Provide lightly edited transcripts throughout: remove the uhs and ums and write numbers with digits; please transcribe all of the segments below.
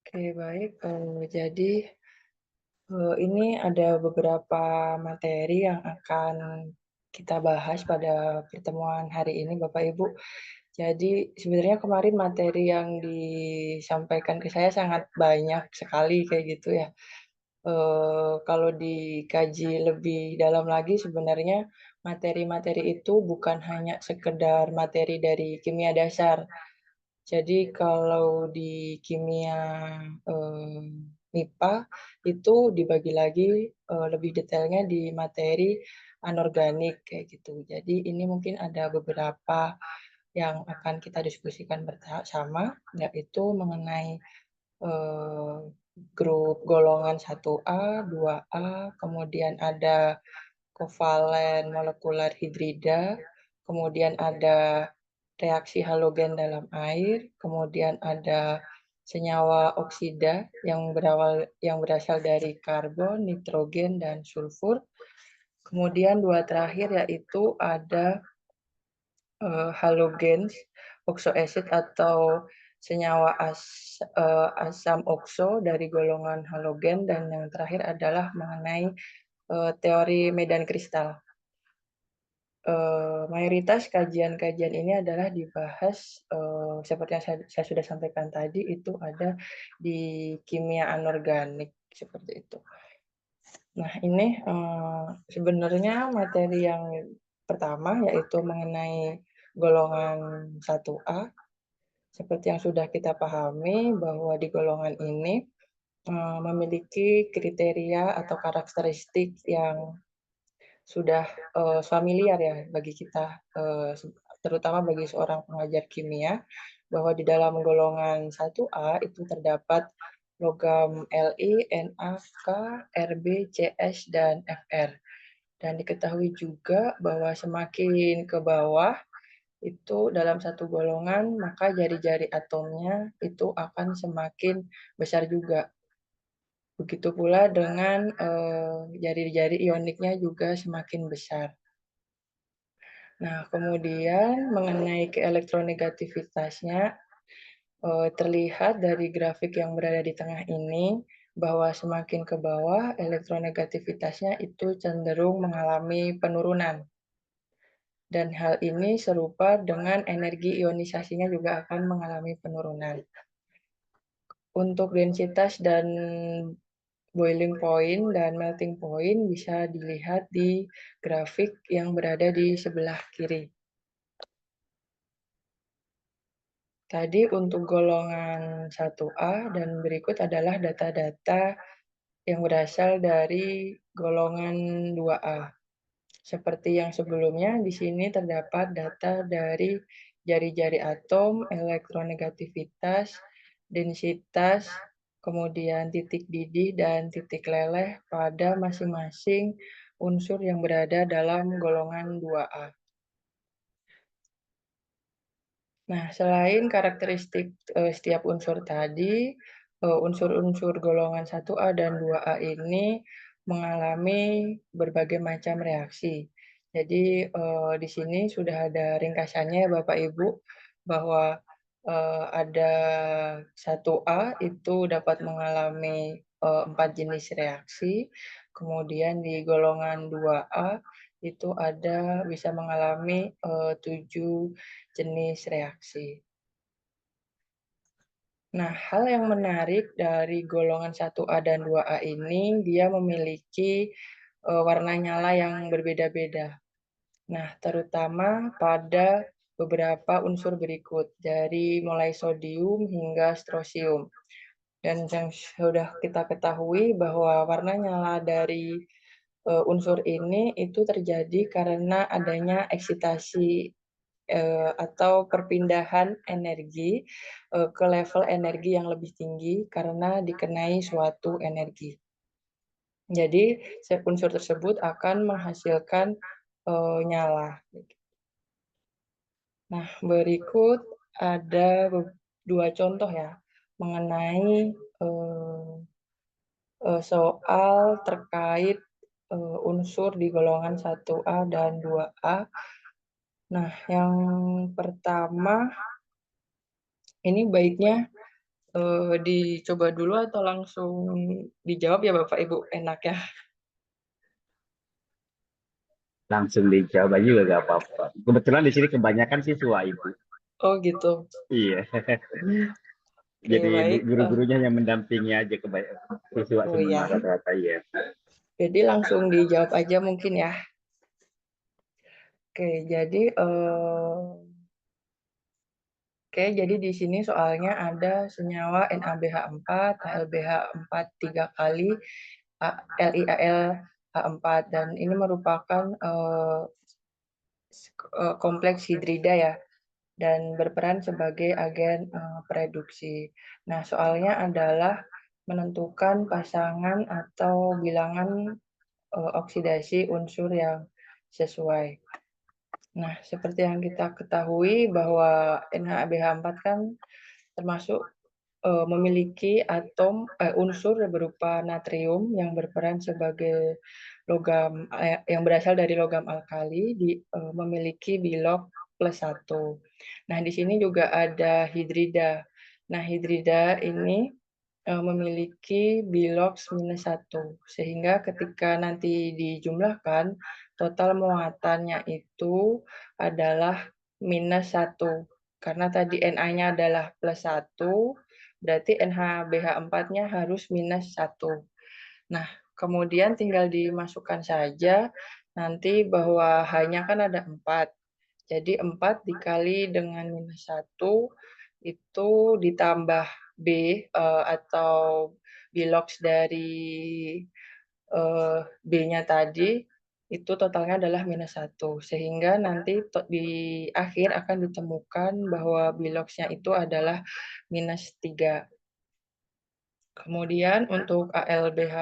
Oke, baik. Jadi, ini ada beberapa materi yang akan kita bahas pada pertemuan hari ini, Bapak Ibu. Jadi, sebenarnya kemarin materi yang disampaikan ke saya sangat banyak sekali kayak gitu ya. Kalau dikaji lebih dalam lagi sebenarnya materi-materi itu bukan hanya sekedar materi dari kimia dasar. Jadi kalau di kimia, MIPA itu dibagi lagi, lebih detailnya di materi anorganik kayak gitu. Jadi ini mungkin ada beberapa yang akan kita diskusikan bersama, yaitu mengenai, eee, grup golongan 1A, 2A, kemudian ada kovalen molekular hidrida, kemudian ada reaksi halogen dalam air, kemudian ada senyawa oksida yang berasal dari karbon, nitrogen, dan sulfur. Kemudian dua terakhir yaitu ada halogens, oksoasid atau senyawa asam okso dari golongan halogen, dan yang terakhir adalah mengenai teori medan kristal. Mayoritas kajian-kajian ini adalah dibahas, seperti yang saya sudah sampaikan tadi, itu ada di kimia anorganik, seperti itu. Nah ini, sebenarnya materi yang pertama yaitu mengenai golongan 1A, seperti yang sudah kita pahami bahwa di golongan ini, memiliki kriteria atau karakteristik yang sudah, familiar ya bagi kita, terutama bagi seorang pengajar kimia, bahwa di dalam golongan 1A itu terdapat logam Li, Na, K, Rb, Cs, dan Fr. Dan diketahui juga bahwa semakin ke bawah itu dalam satu golongan, maka jari-jari atomnya itu akan semakin besar juga. Begitu pula dengan, jari-jari ioniknya juga semakin besar. Nah, kemudian mengenai keelektronegativitasnya, terlihat dari grafik yang berada di tengah ini, bahwa semakin ke bawah elektronegativitasnya itu cenderung mengalami penurunan. Dan hal ini serupa dengan energi ionisasinya juga akan mengalami penurunan. Untuk densitas dan boiling point dan melting point bisa dilihat di grafik yang berada di sebelah kiri. Tadi untuk golongan 1A dan berikut adalah data-data yang berasal dari golongan 2A. Seperti yang sebelumnya, di sini terdapat data dari jari-jari atom, elektronegativitas, densitas, kemudian titik didih dan titik leleh pada masing-masing unsur yang berada dalam golongan 2A. Nah, selain karakteristik, setiap unsur tadi, unsur-unsur golongan 1A dan 2A ini mengalami berbagai macam reaksi. Jadi, di sini sudah ada ringkasannya ya Bapak Ibu, bahwa, ada 1A itu dapat mengalami, 4 jenis reaksi, kemudian di golongan 2A itu bisa mengalami, 7 jenis reaksi. Nah, hal yang menarik dari golongan 1A dan 2A ini, dia memiliki, warna nyala yang berbeda-beda. Nah, terutama pada beberapa unsur berikut, dari mulai sodium hingga strosium. Dan yang sudah kita ketahui bahwa warna nyala dari, unsur ini itu terjadi karena adanya eksitasi atau perpindahan energi, ke level energi yang lebih tinggi karena dikenai suatu energi. Jadi, unsur tersebut akan menghasilkan, nyala. Nah, berikut ada 2 contoh ya, mengenai, eee eee, soal terkait, unsur di golongan 1A dan 2A. Nah, yang pertama, ini baiknya Dicoba dulu atau langsung dijawab ya Bapak Ibu enaknya? Langsung dijawab aja juga gak apa-apa. Kebetulan di sini kebanyakan siswa ibu. Oh gitu. Iya. Oke Jadi baik, guru-gurunya yang mendampingi aja kebanyakan siswa oh semua ya, rata-rata ya. jadi langsung dijawab aja mungkin ya. Oke jadi, di sini soalnya ada senyawa NaBH4, HLBH4 3 kali, LiAlH4 dan ini merupakan, kompleks hidrida ya. Dan berperan sebagai agen produksi. Nah, soalnya adalah menentukan pasangan atau bilangan oksidasi unsur yang sesuai. Nah, seperti yang kita ketahui bahwa NaBH4 kan termasuk memiliki unsur berupa natrium yang berperan sebagai logam yang berasal dari logam alkali memiliki bilok plus satu. Nah, di sini juga ada hidrida. Nah, hidrida ini memiliki bilox minus satu, sehingga ketika nanti dijumlahkan, total muatannya itu adalah minus satu. Karena tadi Na-nya adalah plus satu, berarti NHBH4-nya harus minus satu. Nah, kemudian tinggal dimasukkan saja nanti bahwa H-nya kan ada 4. Jadi 4 dikali dengan minus satu itu ditambah B atau bilox dari B-nya tadi itu totalnya adalah minus satu. Sehingga nanti di akhir akan ditemukan bahwa biloxnya itu adalah minus 3. Kemudian untuk ALBH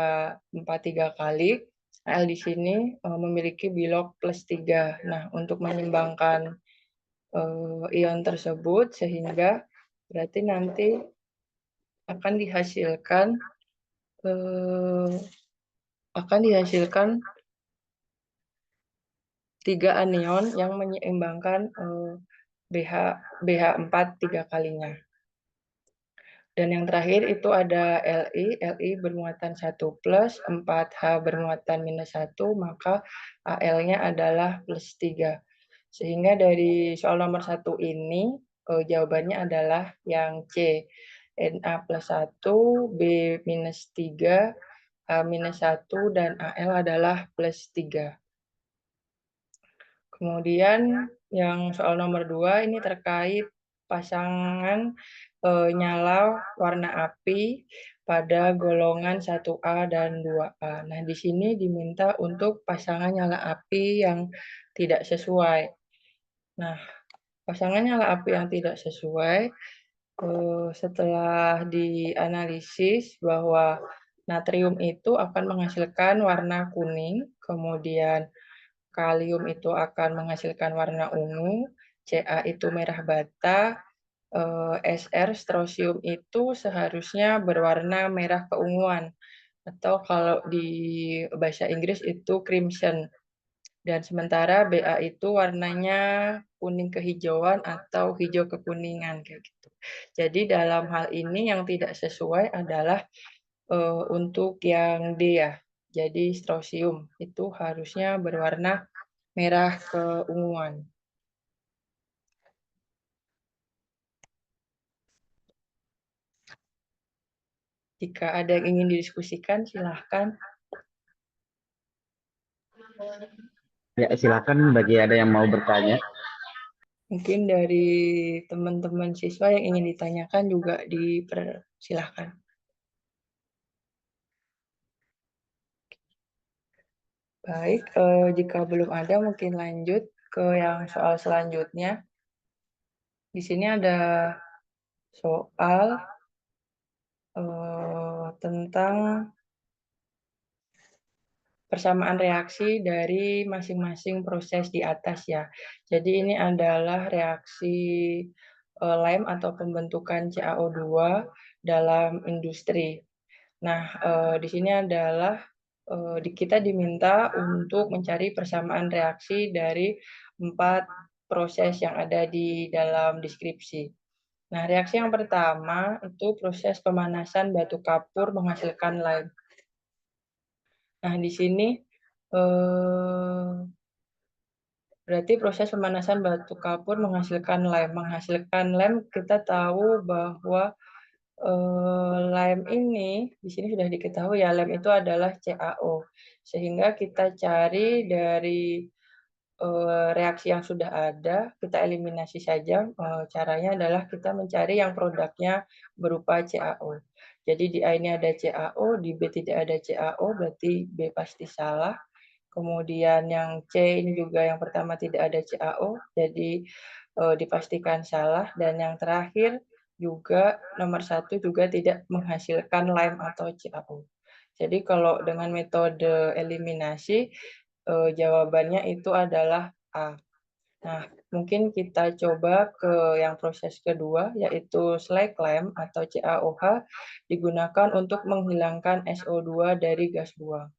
4 3 kali, Al di sini memiliki bilok plus 3. Nah, untuk menyimbangkan ion tersebut sehingga berarti nanti akan dihasilkan eh, akan dihasilkan 3 anion yang menyeimbangkan BH BH4 3 kalinya. Dan yang terakhir itu ada Li bermuatan 1 plus, 4H bermuatan minus 1, maka Al-nya adalah plus 3. Sehingga dari soal nomor 1 ini, jawabannya adalah yang C, Na plus 1, B minus 3, H minus 1, dan Al adalah plus 3. Kemudian yang soal nomor 2 ini terkait pasangan nyala warna api pada golongan 1A dan 2A. Nah, di sini diminta untuk pasangan nyala api yang tidak sesuai. Nah, pasangan nyala api yang tidak sesuai setelah dianalisis bahwa natrium itu akan menghasilkan warna kuning, kemudian kalium itu akan menghasilkan warna ungu, Ca itu merah bata, Sr strosium itu seharusnya berwarna merah keunguan atau kalau di bahasa Inggris itu crimson. Dan sementara Ba itu warnanya kuning kehijauan atau hijau kekuningan kayak gitu. Jadi dalam hal ini yang tidak sesuai adalah untuk yang D ya. Jadi strosium itu harusnya berwarna merah keunguan. Jika ada yang ingin didiskusikan, silahkan. Ya, silakan bagi ada yang mau bertanya. Mungkin dari teman-teman siswa yang ingin ditanyakan juga dipersilahkan. Baik, jika belum ada mungkin lanjut ke yang soal selanjutnya. Di sini ada soal tentang persamaan reaksi dari masing-masing proses di atas ya. Jadi ini adalah reaksi lem atau pembentukan CaO2 dalam industri. Nah, di sini adalah kita diminta untuk mencari persamaan reaksi dari 4 proses yang ada di dalam deskripsi. Nah, reaksi yang pertama itu proses pemanasan batu kapur menghasilkan lime. Nah, di sini berarti proses pemanasan batu kapur menghasilkan lime. Menghasilkan lime kita tahu bahwa lime ini di sini sudah diketahui ya, lime itu adalah CaO. Sehingga kita cari dari reaksi yang sudah ada, kita eliminasi saja. Caranya adalah kita mencari yang produknya berupa CaO. Jadi di A ini ada CaO, di B tidak ada CaO, berarti B pasti salah. Kemudian yang C ini juga yang pertama tidak ada CaO, jadi dipastikan salah. Dan yang terakhir juga nomor 1 juga tidak menghasilkan lime atau CaO. Jadi kalau dengan metode eliminasi, jawabannya itu adalah A. Nah, mungkin kita coba ke yang proses kedua, yaitu slag lime atau CaOH digunakan untuk menghilangkan SO2 dari gas buang.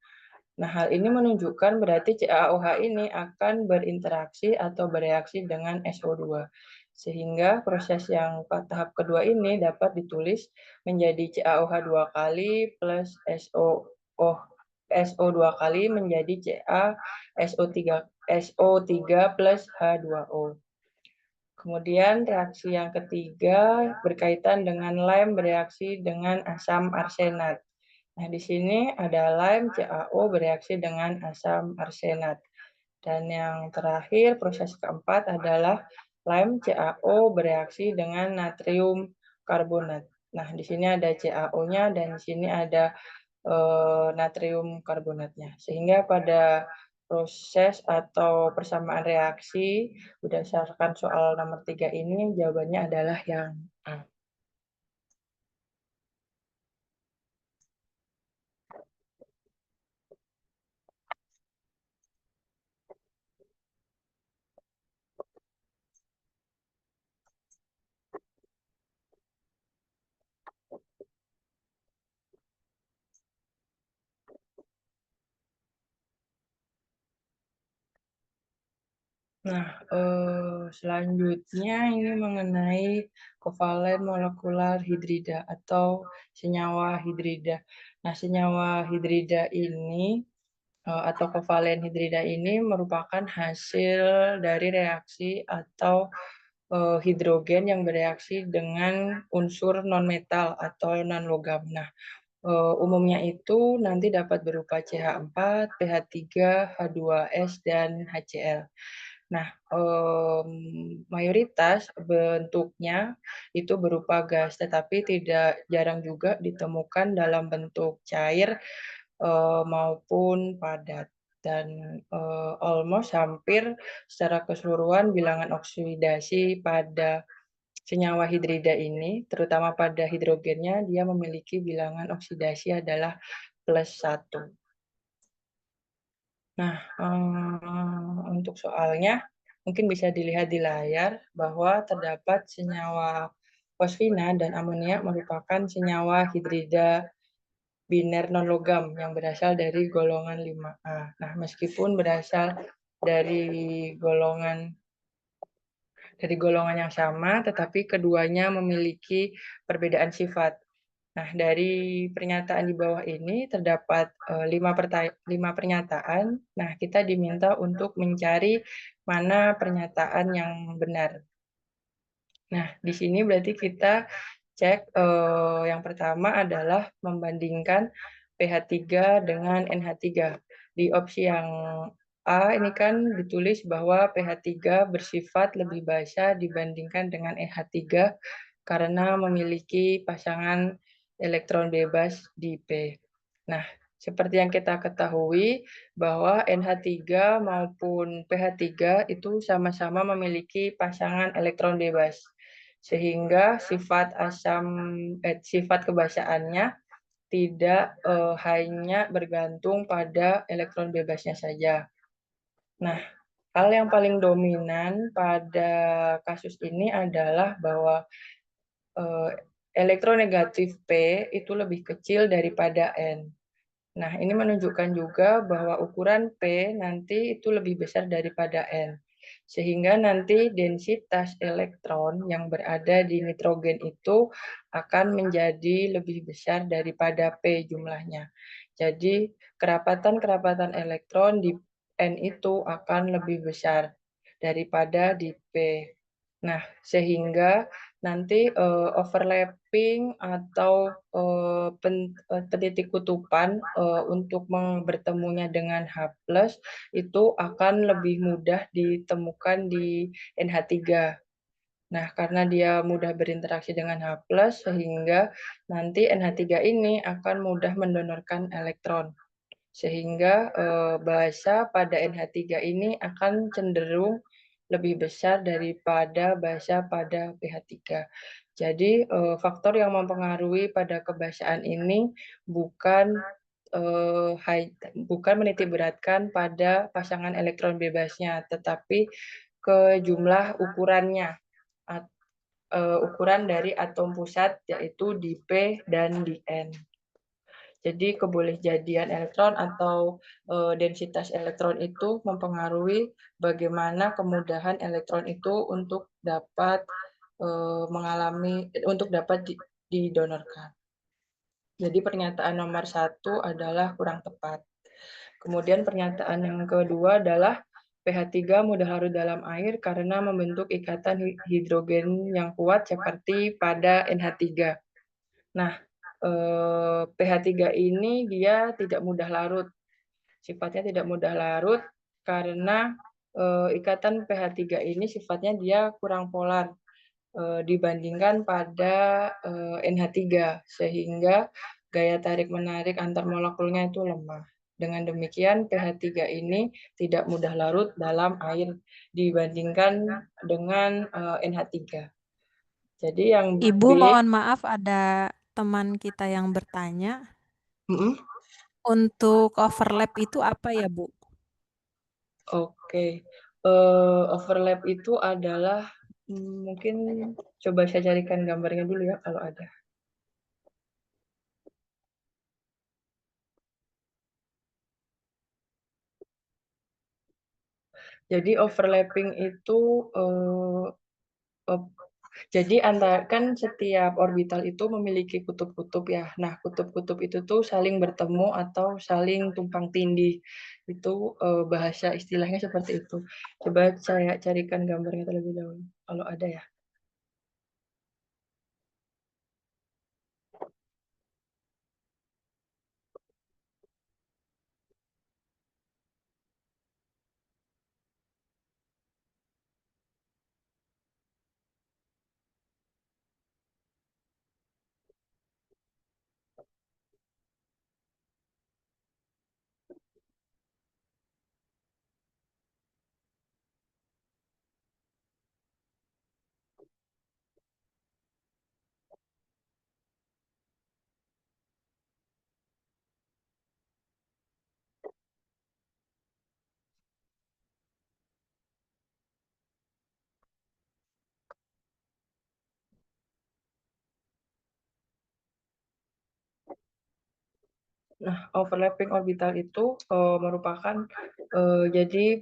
Nah, hal ini menunjukkan berarti CaOH ini akan berinteraksi atau bereaksi dengan SO2. Sehingga proses yang tahap kedua ini dapat ditulis menjadi CaOH 2 kali plus SO2 kali menjadi SO3 plus H2O. Kemudian reaksi yang ketiga berkaitan dengan lime bereaksi dengan asam arsenat. Nah, di sini ada lime CaO bereaksi dengan asam arsenat. Dan yang terakhir, proses keempat adalah lime CaO bereaksi dengan natrium karbonat. Nah, di sini ada CaO-nya dan di sini ada natrium karbonatnya. Sehingga pada proses atau persamaan reaksi berdasarkan soal nomor 3 ini jawabannya adalah yang A. Nah, selanjutnya ini mengenai kovalen molekular hidrida atau senyawa hidrida. Nah, senyawa hidrida ini atau kovalen hidrida ini merupakan hasil dari reaksi atau hidrogen yang bereaksi dengan unsur non-metal atau non-logam. Nah, umumnya itu nanti dapat berupa CH4, pH3, H2S, dan HCl. Nah, mayoritas bentuknya itu berupa gas, tetapi tidak jarang juga ditemukan dalam bentuk cair maupun padat. Dan almost hampir secara keseluruhan bilangan oksidasi pada senyawa hidrida ini, terutama pada hidrogennya, dia memiliki bilangan oksidasi adalah +1. Nah, untuk soalnya mungkin bisa dilihat di layar bahwa terdapat senyawa fosfina dan amonia merupakan senyawa hidrida biner non-logam yang berasal dari golongan 5A. Nah, meskipun berasal dari golongan yang sama, tetapi keduanya memiliki perbedaan sifat. Nah, dari pernyataan di bawah ini terdapat 5 pernyataan. Nah, kita diminta untuk mencari mana pernyataan yang benar. Nah, di sini berarti kita cek yang pertama adalah membandingkan pH3 dengan NH3. Di opsi yang A ini kan ditulis bahwa pH3 bersifat lebih basa dibandingkan dengan NH3 karena memiliki pasangan elektron bebas di P. Nah, seperti yang kita ketahui bahwa NH3 maupun pH3 itu sama-sama memiliki pasangan elektron bebas. Sehingga sifat kebasaannya tidak hanya bergantung pada elektron bebasnya saja. Nah, hal yang paling dominan pada kasus ini adalah bahwa elektronegatif P itu lebih kecil daripada N. Nah, ini menunjukkan juga bahwa ukuran P nanti itu lebih besar daripada N. Sehingga nanti densitas elektron yang berada di nitrogen itu akan menjadi lebih besar daripada P jumlahnya. Jadi kerapatan-kerapatan elektron di N itu akan lebih besar daripada di P. Nah, sehingga nanti overlapping atau penitik kutupan untuk bertemunya dengan H+ itu akan lebih mudah ditemukan di NH3. Nah, karena dia mudah berinteraksi dengan H+, sehingga nanti NH3 ini akan mudah mendonorkan elektron. Sehingga basa pada NH3 ini akan cenderung lebih besar daripada basa pada pH3. Jadi faktor yang mempengaruhi pada kebasaan ini bukan bukan menitikberatkan pada pasangan elektron bebasnya, tetapi ke jumlah ukurannya, ukuran dari atom pusat yaitu di P dan di N. Jadi kebolehjadian elektron atau densitas elektron itu mempengaruhi bagaimana kemudahan elektron itu untuk dapat untuk dapat didonorkan. Jadi pernyataan nomor 1 adalah kurang tepat. Kemudian pernyataan yang kedua adalah pH3 mudah larut dalam air karena membentuk ikatan hidrogen yang kuat seperti pada NH3. Nah, pH3 ini dia tidak mudah larut. Sifatnya tidak mudah larut karena ikatan pH3 ini sifatnya dia kurang polar dibandingkan pada NH3, sehingga gaya tarik-menarik antar molekulnya itu lemah. Dengan demikian, pH3 ini tidak mudah larut dalam air dibandingkan dengan NH3. Jadi yang Ibu, B, mohon maaf ada teman kita yang bertanya, untuk overlap itu apa ya, Bu? oke. Overlap itu adalah mungkin coba saya carikan gambarnya dulu ya kalau ada. Jadi overlapping itu jadi kan setiap orbital itu memiliki kutub-kutub ya. Nah, kutub-kutub itu tuh saling bertemu atau saling tumpang tindih. Itu bahasa istilahnya seperti itu. Coba saya carikan gambarnya terlebih dahulu kalau ada ya. Nah, overlapping orbital itu merupakan jadi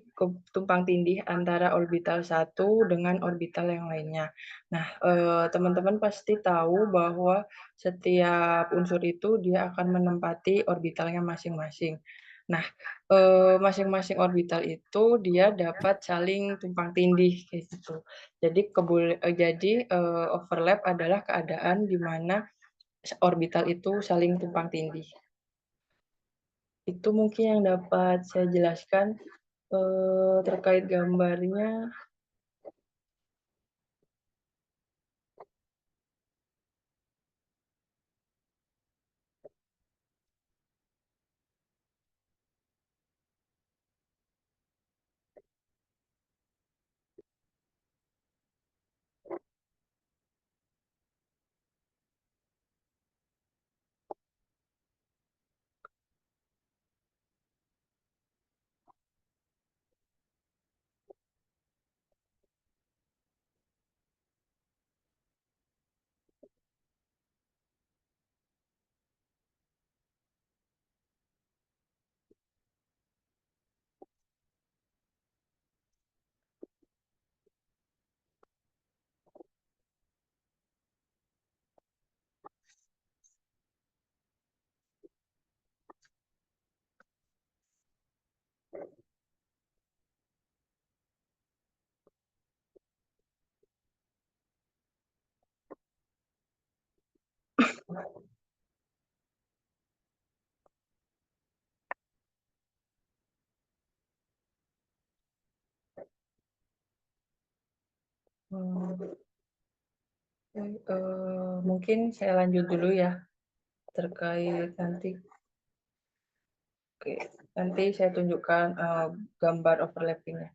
tumpang tindih antara orbital satu dengan orbital yang lainnya. Nah, teman-teman pasti tahu bahwa setiap unsur itu dia akan menempati orbitalnya masing-masing. Nah, masing-masing orbital itu dia dapat saling tumpang tindih kayak gitu. Jadi overlap adalah keadaan di mana orbital itu saling tumpang tindih. Itu mungkin yang dapat saya jelaskan terkait gambarnya. Mungkin saya lanjut dulu ya terkait nanti. Oke, nanti saya tunjukkan gambar overlapping-nya.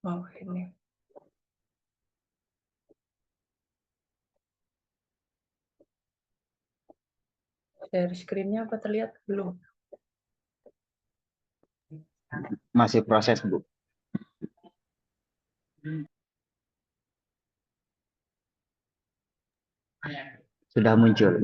Oh, ini. Share screen-nya apa terlihat? Belum. Masih proses, Bu. Sudah muncul.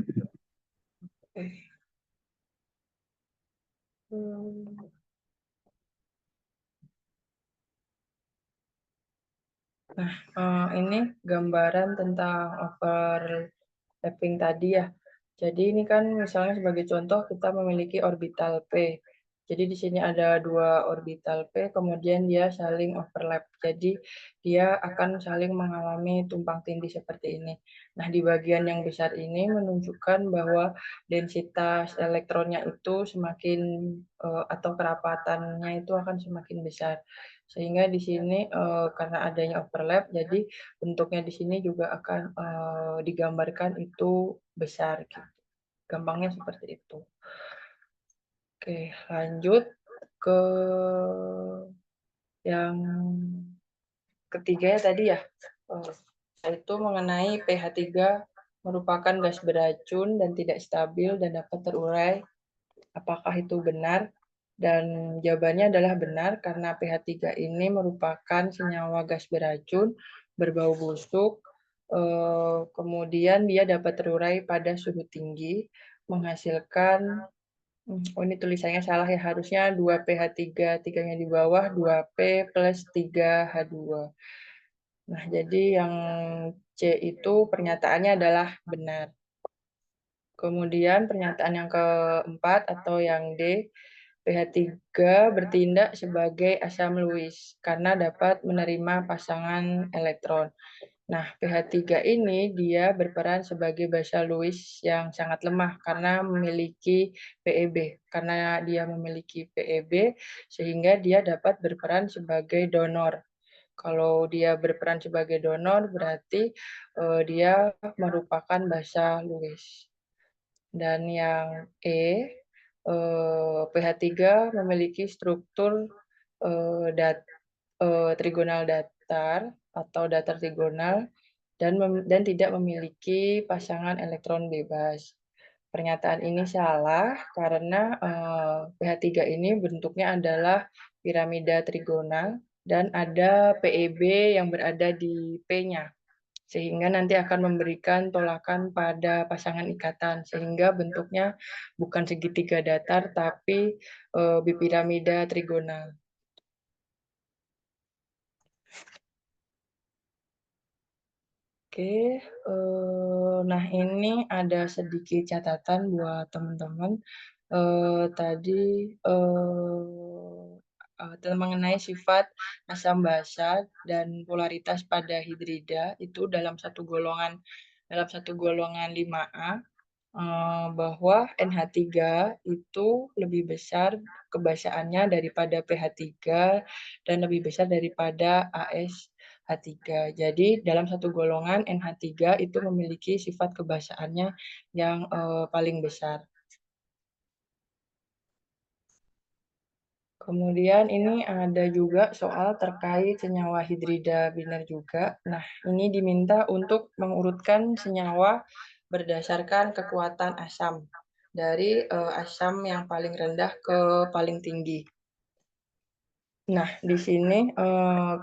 Nah, ini gambaran tentang overlapping tadi ya. Jadi ini kan misalnya sebagai contoh kita memiliki orbital P. Jadi di sini ada 2 orbital P, kemudian dia saling overlap. Jadi dia akan saling mengalami tumpang tindih seperti ini. Nah, di bagian yang besar ini menunjukkan bahwa densitas elektronnya itu semakin atau kerapatannya itu akan semakin besar. Sehingga di sini karena adanya overlap, jadi bentuknya di sini juga akan digambarkan itu besar gitu. Gampangnya seperti itu. Oke, lanjut ke yang ketiga ya tadi ya. Itu mengenai pH 3 merupakan gas beracun dan tidak stabil dan dapat terurai. Apakah itu benar? Dan jawabannya adalah benar karena pH 3 ini merupakan senyawa gas beracun, berbau busuk, kemudian dia dapat terurai pada suhu tinggi, menghasilkan ini tulisannya salah ya, harusnya 2 pH 3, 3-nya di bawah, 2P plus 3H2. Nah, jadi yang C itu pernyataannya adalah benar. Kemudian pernyataan yang keempat atau yang D, pH 3 bertindak sebagai asam Lewis karena dapat menerima pasangan elektron. Nah, pH 3 ini dia berperan sebagai basa Lewis yang sangat lemah karena memiliki PeB. Karena dia memiliki PeB, sehingga dia dapat berperan sebagai donor. Kalau dia berperan sebagai donor, berarti dia merupakan basa Lewis. Dan yang E, pH 3 memiliki struktur trigonal datar atau datar trigonal dan tidak memiliki pasangan elektron bebas. Pernyataan ini salah karena pH 3 ini bentuknya adalah piramida trigonal dan ada PeB yang berada di P-nya. Sehingga nanti akan memberikan tolakan pada pasangan ikatan, sehingga bentuknya bukan segitiga datar tapi bipiramida trigonal. Oke, nah ini ada sedikit catatan buat teman-teman. Tadi mengenai sifat asam basa dan polaritas pada hidrida itu dalam satu golongan 5A, bahwa NH3 itu lebih besar kebasaannya daripada pH 3 dan lebih besar daripada AsH3. Jadi dalam satu golongan NH3 itu memiliki sifat kebasaannya yang paling besar. Kemudian ini ada juga soal terkait senyawa hidrida biner juga. Nah, ini diminta untuk mengurutkan senyawa berdasarkan kekuatan asam dari asam yang paling rendah ke paling tinggi. Nah, di sini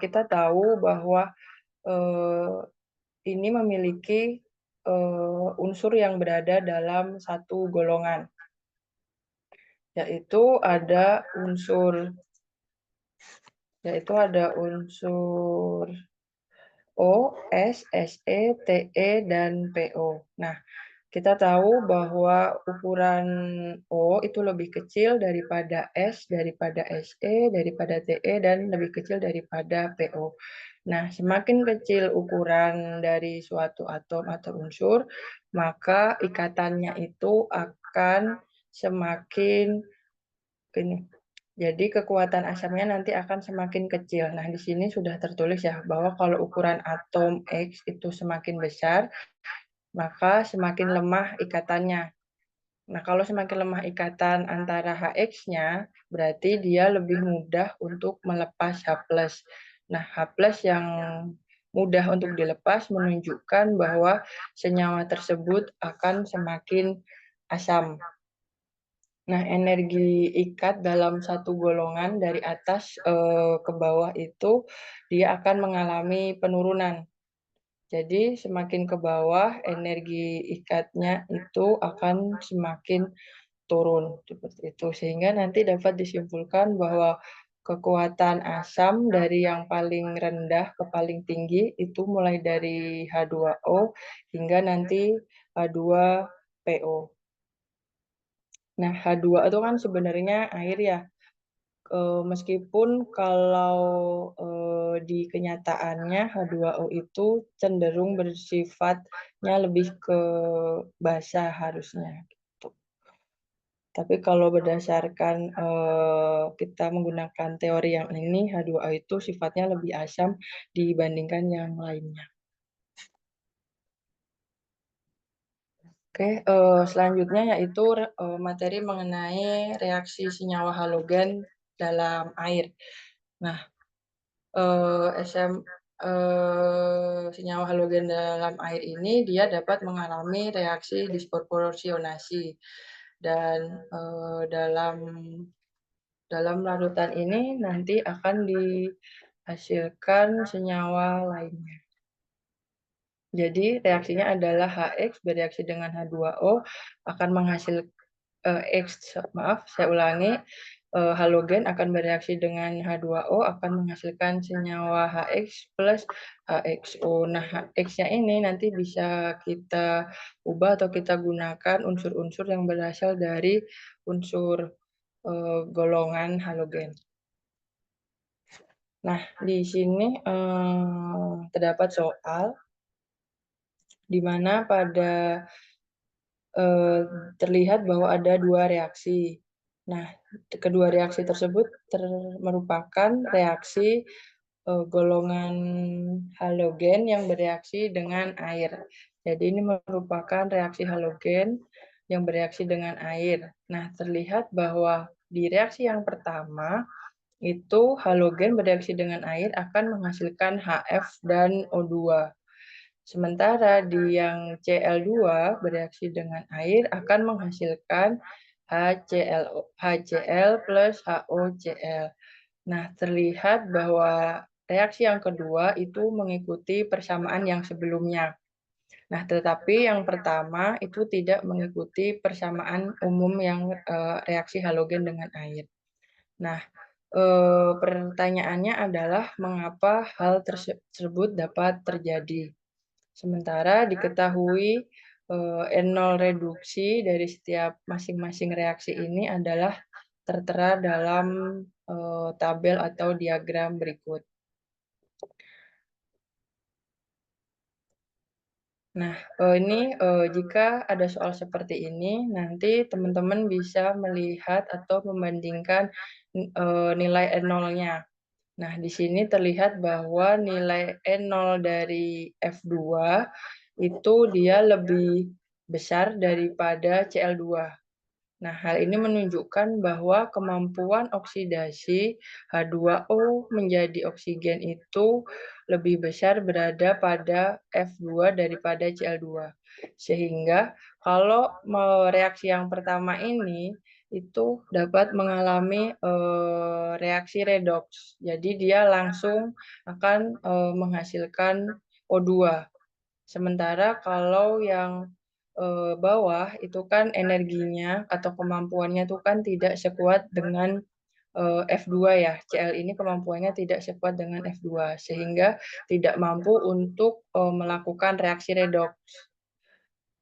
kita tahu bahwa ini memiliki unsur yang berada dalam satu golongan. yaitu ada unsur O, S, Se, Te, dan Po. Nah, kita tahu bahwa ukuran O itu lebih kecil daripada S, daripada Se, daripada Te, dan lebih kecil daripada Po. Nah, semakin kecil ukuran dari suatu atom atau unsur, maka ikatannya itu akan semakin ini. Jadi kekuatan asamnya nanti akan semakin kecil. Nah, di sini sudah tertulis ya bahwa kalau ukuran atom X itu semakin besar, maka semakin lemah ikatannya. Nah, kalau semakin lemah ikatan antara HX-nya, berarti dia lebih mudah untuk melepas H+. Nah, H+ yang mudah untuk dilepas menunjukkan bahwa senyawa tersebut akan semakin asam. Nah, energi ikat dalam satu golongan dari atas ke bawah itu dia akan mengalami penurunan. Jadi semakin ke bawah energi ikatnya itu akan semakin turun seperti itu. Sehingga nanti dapat disimpulkan bahwa kekuatan asam dari yang paling rendah ke paling tinggi itu mulai dari H2O hingga nanti H2PO. Nah, H2 itu kan sebenarnya air ya. Meskipun kalau di kenyataannya H2O itu cenderung bersifatnya lebih ke basa harusnya gitu. Tapi kalau berdasarkan kita menggunakan teori yang ini, H2O itu sifatnya lebih asam dibandingkan yang lainnya. Oke, selanjutnya yaitu materi mengenai reaksi senyawa halogen dalam air. Nah, senyawa halogen dalam air ini dia dapat mengalami reaksi disproporsionasi dan dalam larutan ini nanti akan dihasilkan senyawa lainnya. Jadi reaksinya adalah HX bereaksi dengan H2O akan menghasilkan halogen akan bereaksi dengan H2O akan menghasilkan senyawa HX plus HXO. Nah, HX-nya ini nanti bisa kita ubah atau kita gunakan unsur-unsur yang berasal dari unsur golongan halogen. Nah, di sini terdapat soal di mana pada terlihat bahwa ada dua reaksi. Nah, kedua reaksi tersebut merupakan reaksi golongan halogen yang bereaksi dengan air. Jadi ini merupakan reaksi halogen yang bereaksi dengan air. Nah, terlihat bahwa di reaksi yang pertama itu halogen bereaksi dengan air akan menghasilkan HF dan O2. Sementara di yang Cl2 bereaksi dengan air akan menghasilkan HCl plus HOCl. Nah, terlihat bahwa reaksi yang kedua itu mengikuti persamaan yang sebelumnya. Nah, tetapi yang pertama itu tidak mengikuti persamaan umum yang reaksi halogen dengan air. Nah, pertanyaannya adalah mengapa hal tersebut dapat terjadi. Sementara diketahui N0 reduksi dari setiap masing-masing reaksi ini adalah tertera dalam tabel atau diagram berikut. Nah, ini jika ada soal seperti ini, nanti teman-teman bisa melihat atau membandingkan nilai N0-nya. Nah, di sini terlihat bahwa nilai N0 dari F2 itu dia lebih besar daripada Cl2. Nah, hal ini menunjukkan bahwa kemampuan oksidasi H2O menjadi oksigen itu lebih besar berada pada F2 daripada Cl2. Sehingga kalau reaksi yang pertama ini itu dapat mengalami reaksi redoks. Jadi dia langsung akan menghasilkan O2. Sementara kalau yang bawah itu kan energinya atau kemampuannya itu kan tidak sekuat dengan F2 ya. Cl ini kemampuannya tidak sekuat dengan F2 sehingga tidak mampu untuk melakukan reaksi redoks.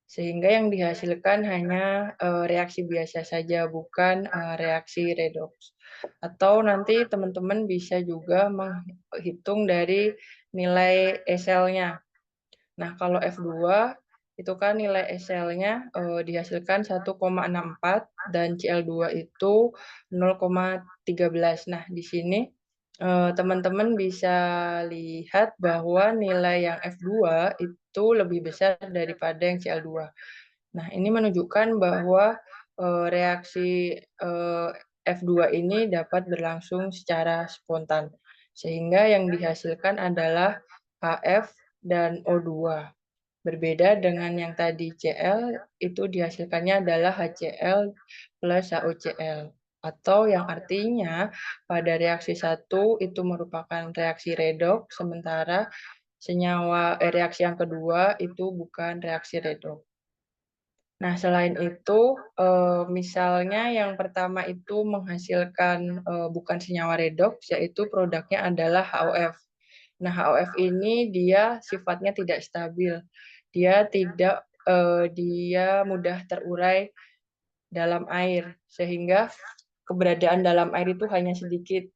Sehingga yang dihasilkan hanya reaksi biasa saja, bukan reaksi redoks. Atau nanti teman-teman bisa juga menghitung dari nilai ESEL-nya. Nah, kalau F2 itu kan nilai ESEL-nya dihasilkan 1,64 dan Cl2 itu 0,13. Nah, di sini teman-teman bisa lihat bahwa nilai yang F2 itu lebih besar daripada yang Cl2. Nah, ini menunjukkan bahwa reaksi F2 ini dapat berlangsung secara spontan, sehingga yang dihasilkan adalah HF dan O2. Berbeda dengan yang tadi Cl, itu dihasilkannya adalah HCl plus HOCl. Atau yang artinya pada reaksi 1 itu merupakan reaksi redoks, sementara reaksi yang kedua itu bukan reaksi redoks. Nah, selain itu, misalnya yang pertama itu menghasilkan bukan senyawa redoks, yaitu produknya adalah HOF. Nah, HOF ini dia sifatnya tidak stabil. Dia mudah terurai dalam air, sehingga keberadaan dalam air itu hanya sedikit,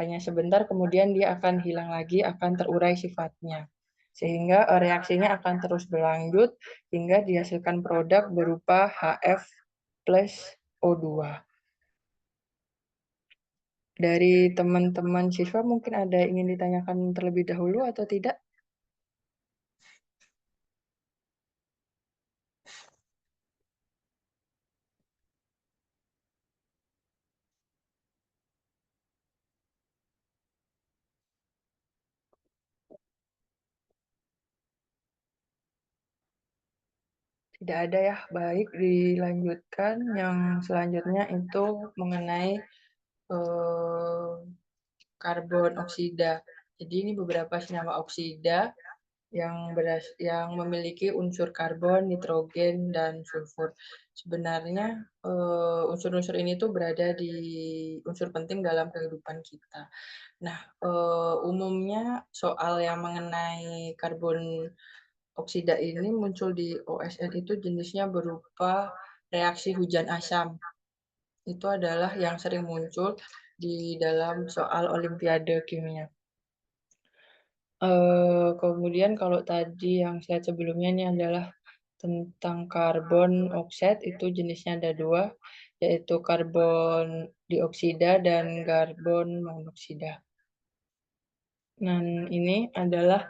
hanya sebentar, kemudian dia akan hilang lagi, akan terurai sifatnya. Sehingga reaksinya akan terus berlanjut hingga dihasilkan produk berupa HF plus O2. Dari teman-teman siswa mungkin ada yang ingin ditanyakan terlebih dahulu atau tidak? Tidak ada ya, baik dilanjutkan. Yang selanjutnya itu mengenai eh, karbon oksida. Jadi ini beberapa senyawa oksida yang memiliki unsur karbon, nitrogen, dan sulfur. Sebenarnya unsur-unsur ini tuh berada di unsur penting dalam kehidupan kita. Nah, umumnya soal yang mengenai karbon oksida ini muncul di OSN itu jenisnya berupa reaksi hujan asam. Itu adalah yang sering muncul di dalam soal Olimpiade kimia. Kemudian kalau tadi yang slide sebelumnya ini adalah tentang karbon oksida, itu jenisnya ada dua, yaitu karbon dioksida dan karbon monoksida. Nah, ini adalah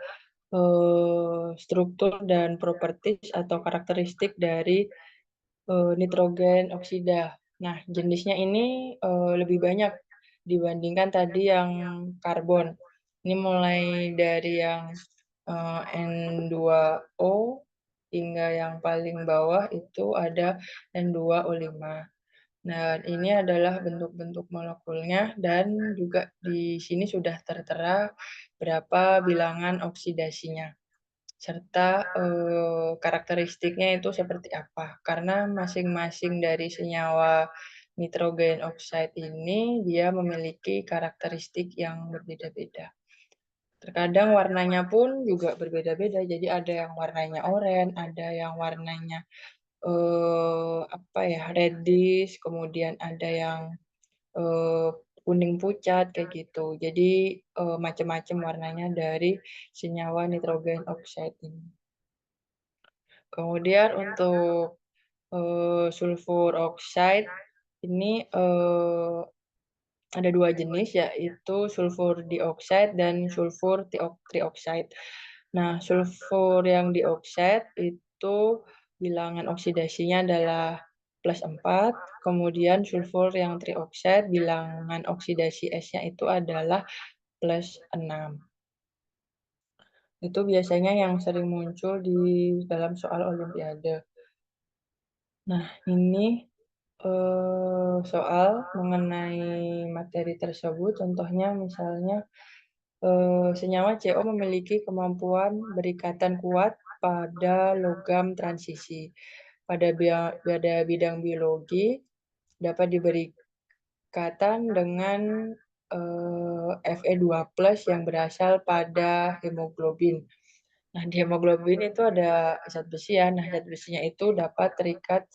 struktur dan properties atau karakteristik dari nitrogen oksida. Nah, jenisnya ini lebih banyak dibandingkan tadi yang karbon. Ini mulai dari yang N2O hingga yang paling bawah itu ada N2O5. Nah, ini adalah bentuk-bentuk molekulnya dan juga di sini sudah tertera berapa bilangan oksidasinya serta karakteristiknya itu seperti apa. Karena masing-masing dari senyawa nitrogen oxide ini dia memiliki karakteristik yang berbeda-beda. Terkadang warnanya pun juga berbeda-beda. Jadi ada yang warnanya oranye, ada yang warnanya reddish, kemudian ada yang eh, kuning pucat kayak gitu. Jadi macam-macam warnanya dari senyawa nitrogen oxide ini. Kemudian untuk sulfur oxide ini ada dua jenis, yaitu sulfur dioxide dan sulfur trioxide. Nah, sulfur yang dioxide itu bilangan oksidasinya adalah +4, kemudian sulfur yang trioxide bilangan oksidasi S-nya itu adalah +6. Itu biasanya yang sering muncul di dalam soal Olimpiade. Nah, ini soal mengenai materi tersebut, contohnya misalnya senyawa CO memiliki kemampuan berikatan kuat pada logam transisi. pada bidang biologi dapat diberi ikatan dengan Fe2+ yang berasal pada hemoglobin. Nah, di hemoglobin itu ada zat besi ya. Nah, zat besinya itu dapat terikat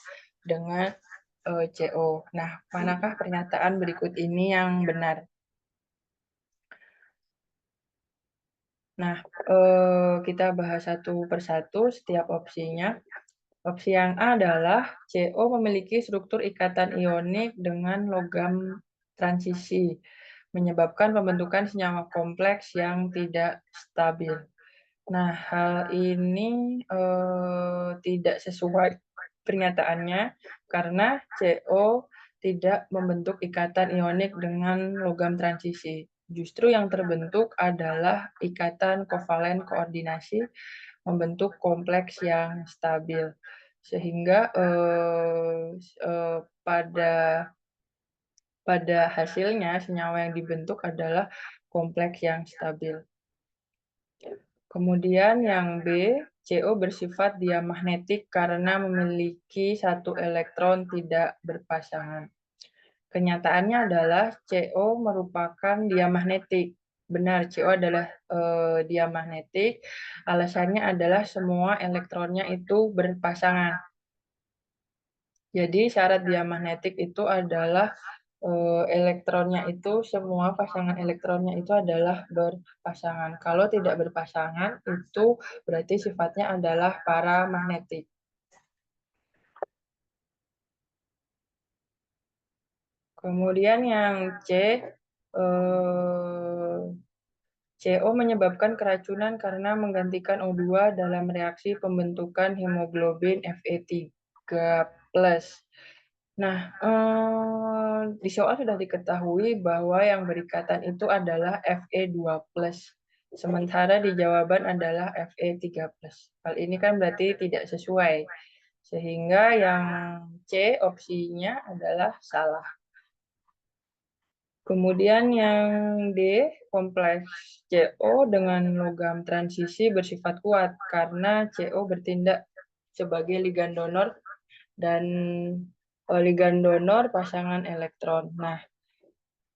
dengan CO. Nah, manakah pernyataan berikut ini yang benar? Nah, kita bahas satu persatu setiap opsinya. Opsi yang A adalah CO memiliki struktur ikatan ionik dengan logam transisi, menyebabkan pembentukan senyawa kompleks yang tidak stabil. Nah, hal ini tidak sesuai pernyataannya karena CO tidak membentuk ikatan ionik dengan logam transisi. Justru yang terbentuk adalah ikatan kovalen koordinasi membentuk kompleks yang stabil. Sehingga pada hasilnya senyawa yang dibentuk adalah kompleks yang stabil. Kemudian yang B, CO bersifat diamagnetik karena memiliki satu elektron tidak berpasangan. Kenyataannya adalah CO merupakan diamagnetik. Benar, CO adalah diamagnetik. Alasannya adalah semua elektronnya itu berpasangan. Jadi syarat diamagnetik itu adalah elektronnya itu, semua pasangan elektronnya itu adalah berpasangan. Kalau tidak berpasangan, itu berarti sifatnya adalah paramagnetik. Kemudian yang C, CO menyebabkan keracunan karena menggantikan O2 dalam reaksi pembentukan hemoglobin Fe3+. Nah, di soal sudah diketahui bahwa yang berikatan itu adalah Fe2+, sementara di jawaban adalah Fe3+. Hal ini kan berarti tidak sesuai, sehingga yang C opsinya adalah salah. Kemudian yang D, kompleks CO dengan logam transisi bersifat kuat karena CO bertindak sebagai ligan donor dan ligan donor pasangan elektron. Nah,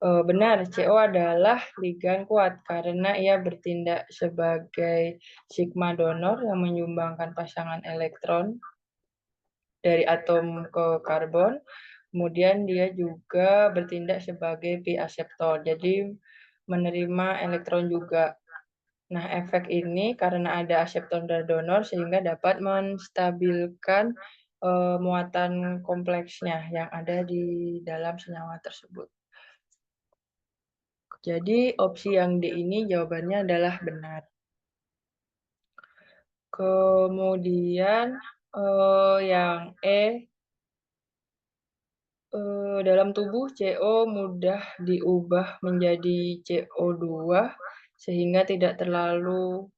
benar, CO adalah ligan kuat karena ia bertindak sebagai sigma donor yang menyumbangkan pasangan elektron dari atom ke karbon. Kemudian dia juga bertindak sebagai pi-akseptor, jadi menerima elektron juga. Nah, efek ini karena ada akseptor dan donor sehingga dapat menstabilkan muatan kompleksnya yang ada di dalam senyawa tersebut. Jadi opsi yang D ini jawabannya adalah benar. Kemudian yang E, dalam tubuh CO mudah diubah menjadi CO2 sehingga tidak terlalu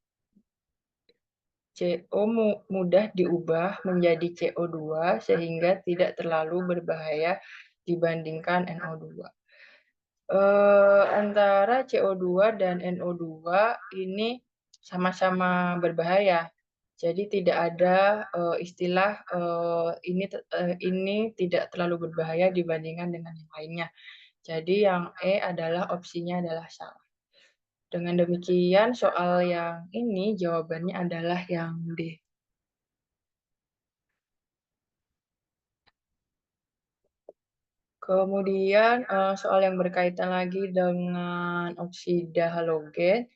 mudah diubah menjadi CO2 sehingga tidak terlalu berbahaya dibandingkan NO2. Antara CO2 dan NO2 ini sama-sama berbahaya. Jadi tidak ada istilah ini tidak terlalu berbahaya dibandingkan dengan yang lainnya. Jadi yang E adalah opsinya adalah salah. Dengan demikian soal yang ini jawabannya adalah yang D. Kemudian soal yang berkaitan lagi dengan oksida halogen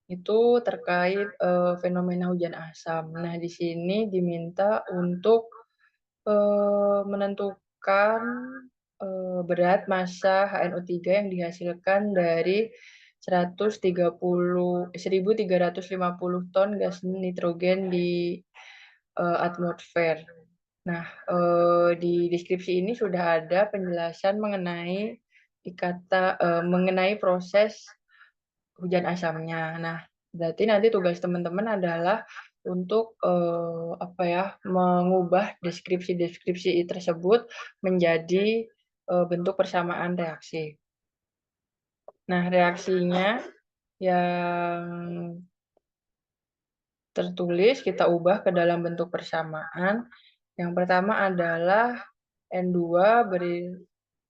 itu terkait fenomena hujan asam. Nah, di sini diminta untuk menentukan berat massa HNO3 yang dihasilkan dari 1.350 ton gas nitrogen di atmosfer. Nah, di deskripsi ini sudah ada penjelasan mengenai mengenai proses hujan asamnya. Nah, berarti nanti tugas teman-teman adalah untuk mengubah deskripsi-deskripsi tersebut menjadi bentuk persamaan reaksi. Nah, reaksinya yang tertulis kita ubah ke dalam bentuk persamaan. Yang pertama adalah N2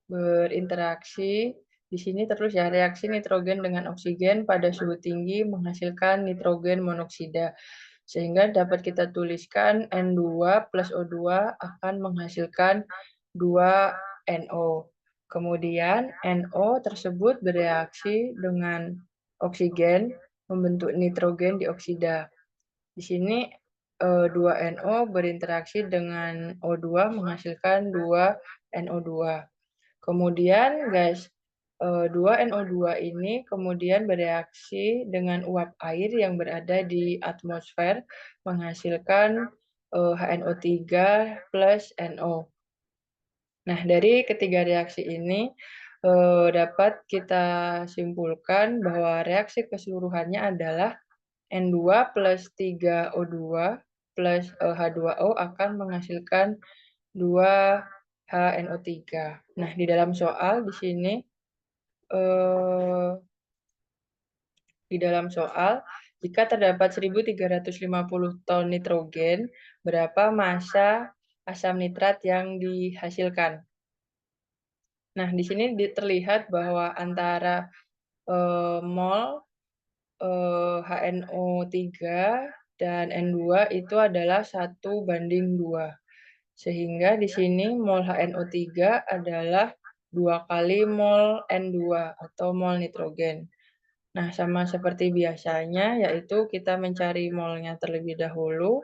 berinteraksi. Di sini terus ya, reaksi nitrogen dengan oksigen pada suhu tinggi menghasilkan nitrogen monoksida. Sehingga dapat kita tuliskan N2 plus O2 akan menghasilkan 2NO. Kemudian NO tersebut bereaksi dengan oksigen membentuk nitrogen dioksida. Di sini 2NO berinteraksi dengan O2 menghasilkan 2NO2. Kemudian gas 2NO2 ini kemudian bereaksi dengan uap air yang berada di atmosfer menghasilkan HNO3 plus NO. Nah, dari ketiga reaksi ini dapat kita simpulkan bahwa reaksi keseluruhannya adalah N2 plus 3O2 plus H2O akan menghasilkan 2 HNO3. Nah, di dalam soal di sini jika terdapat 1.350 ton nitrogen, berapa massa asam nitrat yang dihasilkan? Nah, di sini terlihat bahwa antara mol HNO3 dan N2 itu adalah 1:2. Sehingga di sini mol HNO3 adalah 2 kali mol N2 atau mol nitrogen. Nah, sama seperti biasanya, yaitu kita mencari molnya terlebih dahulu.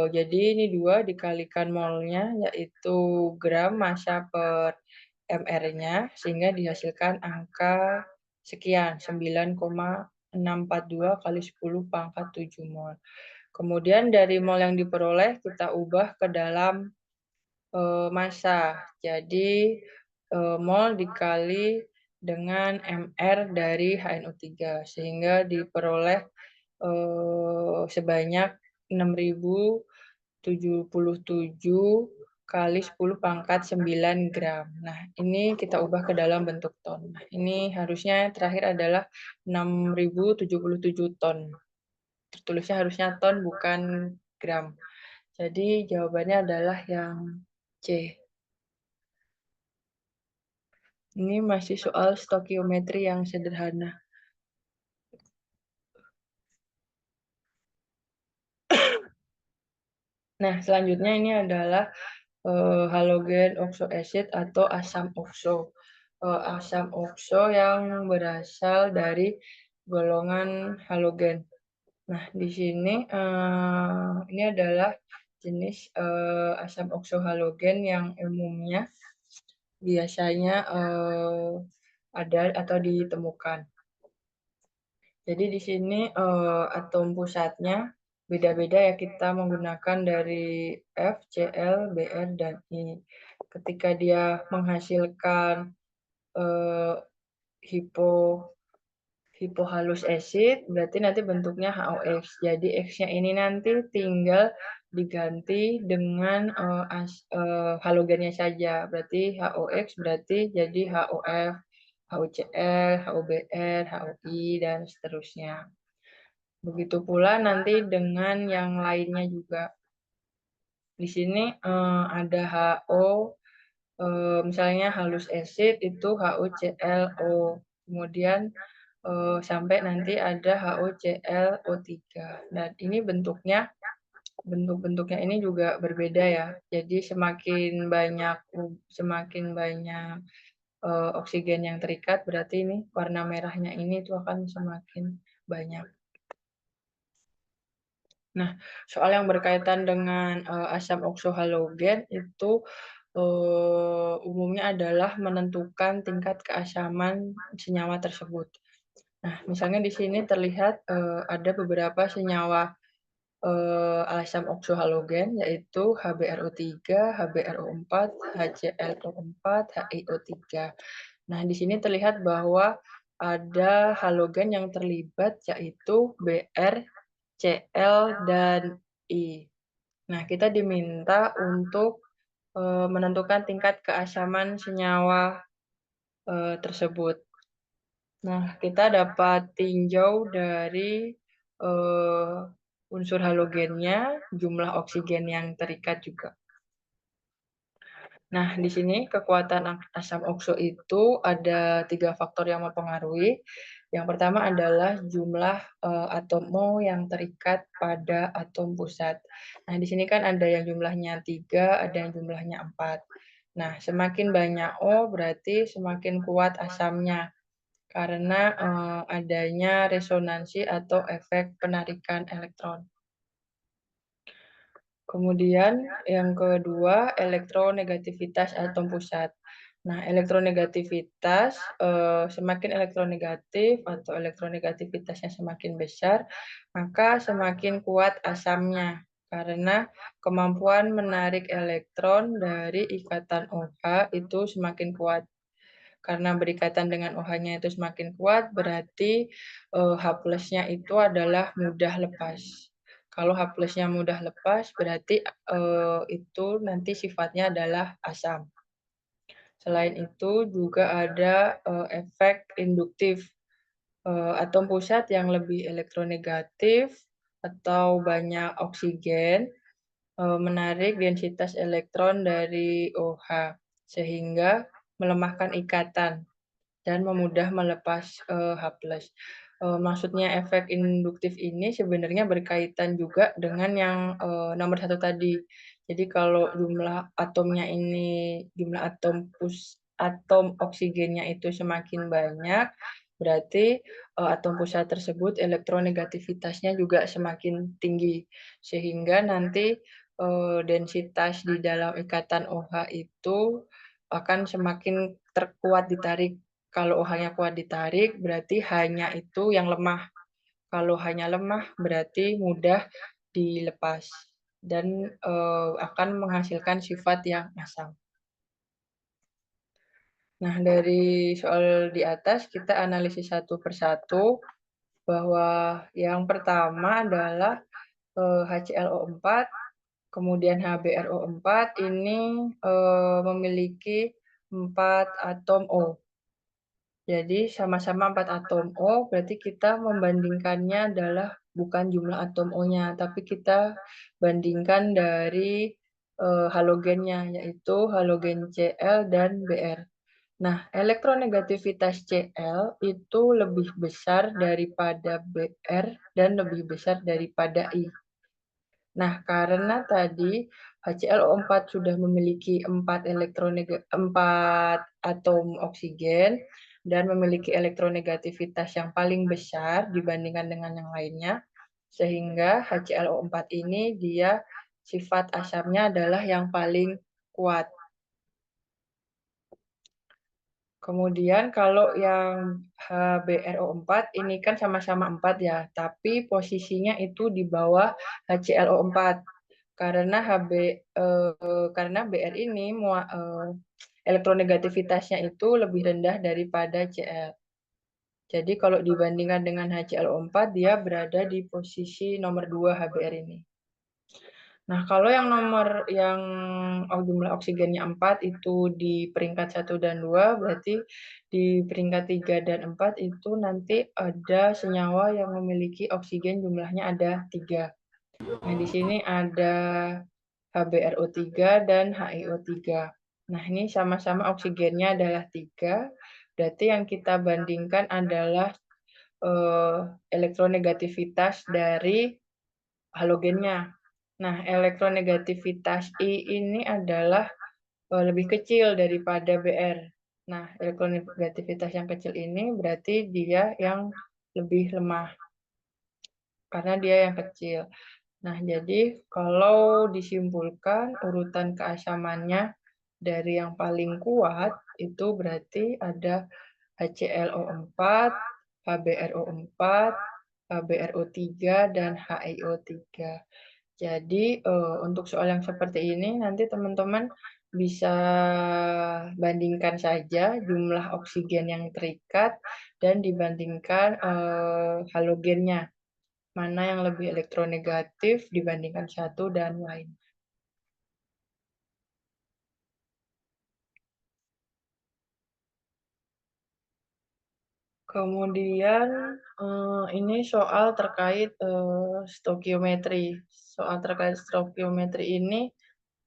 Jadi ini 2 dikalikan molnya, yaitu gram massa per mR-nya, sehingga dihasilkan angka sekian, 9,642 kali 10⁻⁷ mol. Kemudian dari mol yang diperoleh kita ubah ke dalam massa. Jadi mol dikali dengan mR dari HNO3 sehingga diperoleh sebanyak 6.077 kali 10⁻9 gram. Nah, ini kita ubah ke dalam bentuk ton. Nah, ini harusnya terakhir adalah 6.077 ton. Tertulisnya harusnya ton bukan gram. Jadi jawabannya adalah yang C. Ini masih soal stokiometri yang sederhana. Nah, selanjutnya ini adalah halogen oxo acid atau asam okso. Asam okso yang berasal dari golongan halogen. Nah, di sini ini adalah jenis asam okso halogen yang umumnya biasanya ada atau ditemukan. Jadi di sini atom pusatnya beda-beda ya, kita menggunakan dari F, Cl, Br, dan I. Ketika dia menghasilkan hipohalus acid, berarti nanti bentuknya HOX. Jadi X-nya ini nanti tinggal diganti dengan halogennya saja. Berarti HOX berarti jadi HOF, HOCl, HOBr, HOI, dan seterusnya. Begitu pula nanti dengan yang lainnya juga. Di sini ada HO, misalnya halus acid itu HOClO. Kemudian sampai nanti ada HOClO3. Dan ini bentuk-bentuknya ini juga berbeda ya. Jadi semakin banyak oksigen yang terikat, berarti ini warna merahnya ini itu akan semakin banyak. Nah, soal yang berkaitan dengan asam oksohalogen itu umumnya adalah menentukan tingkat keasaman senyawa tersebut. Nah, misalnya di sini terlihat ada beberapa senyawa asam oksohalogen yaitu HBRO3, HBRO4, HClO4, HiO3. Nah, di sini terlihat bahwa ada halogen yang terlibat yaitu Br, Cl, dan I. Nah, kita diminta untuk menentukan tingkat keasaman senyawa tersebut. Nah, kita dapat tinjau dari unsur halogennya, jumlah oksigen yang terikat juga. Nah, di sini kekuatan asam okso itu ada 3 faktor yang mempengaruhi. Yang pertama adalah jumlah, atom O yang terikat pada atom pusat. Nah, di sini kan ada yang jumlahnya 3, ada yang jumlahnya 4. Nah, semakin banyak O berarti semakin kuat asamnya karena, adanya resonansi atau efek penarikan elektron. Kemudian yang kedua, elektronegativitas atom pusat. Nah, elektronegativitas, semakin elektronegatif atau elektronegativitasnya semakin besar, maka semakin kuat asamnya. Karena kemampuan menarik elektron dari ikatan OH itu semakin kuat. Karena berikatan dengan OH-nya itu semakin kuat, berarti H plusnya itu adalah mudah lepas. Kalau H plusnya mudah lepas, berarti itu nanti sifatnya adalah asam. Selain itu juga ada efek induktif. Atom pusat yang lebih elektronegatif atau banyak oksigen menarik densitas elektron dari OH, sehingga melemahkan ikatan dan memudah melepas H+. Maksudnya efek induktif ini sebenarnya berkaitan juga dengan yang nomor 1 tadi. Jadi kalau jumlah atomnya ini, jumlah atom oksigennya itu semakin banyak, berarti atom pusat tersebut elektronegativitasnya juga semakin tinggi. Sehingga nanti densitas di dalam ikatan OH itu akan semakin terkuat ditarik. Kalau OH-nya kuat ditarik, berarti H-nya itu yang lemah. Kalau H-nya lemah, berarti mudah dilepas dan akan menghasilkan sifat yang asam. Nah, dari soal di atas kita analisis satu persatu bahwa yang pertama adalah HClO4, kemudian HBrO4 ini memiliki 4 atom O. Jadi sama-sama 4 atom O, berarti kita membandingkannya adalah bukan jumlah atom O-nya, tapi kita bandingkan dari halogennya, yaitu halogen Cl dan Br. Nah, elektronegativitas Cl itu lebih besar daripada Br dan lebih besar daripada I. Nah, karena tadi HClO4 sudah memiliki 4 atom oksigen dan memiliki elektronegativitas yang paling besar dibandingkan dengan yang lainnya, sehingga HClO4 ini dia sifat asamnya adalah yang paling kuat. Kemudian kalau yang HBrO4 ini kan sama-sama 4 ya, tapi posisinya itu di bawah HClO4. Karena karena Br ini elektronegativitasnya itu lebih rendah daripada Cl. Jadi kalau dibandingkan dengan HClO4 dia berada di posisi nomor 2 HBr ini. Nah, kalau yang jumlah oksigennya 4 itu di peringkat 1 dan 2, berarti di peringkat 3 dan 4 itu nanti ada senyawa yang memiliki oksigen jumlahnya ada 3. Nah, di sini ada HBrO3 dan HiO3. Nah, ini sama-sama oksigennya adalah 3, berarti yang kita bandingkan adalah elektronegativitas dari halogennya. Nah, elektronegativitas I ini adalah lebih kecil daripada Br. Nah, elektronegativitas yang kecil ini berarti dia yang lebih lemah karena dia yang kecil. Nah, jadi kalau disimpulkan urutan keasamannya dari yang paling kuat itu berarti ada HClO4, HBrO4, HBrO3, dan HiO3. Jadi untuk soal yang seperti ini nanti teman-teman bisa bandingkan saja jumlah oksigen yang terikat dan dibandingkan halogennya. Mana yang lebih elektronegatif dibandingkan satu dan lain. Kemudian ini soal terkait stokiometri. Soal terkait stokiometri ini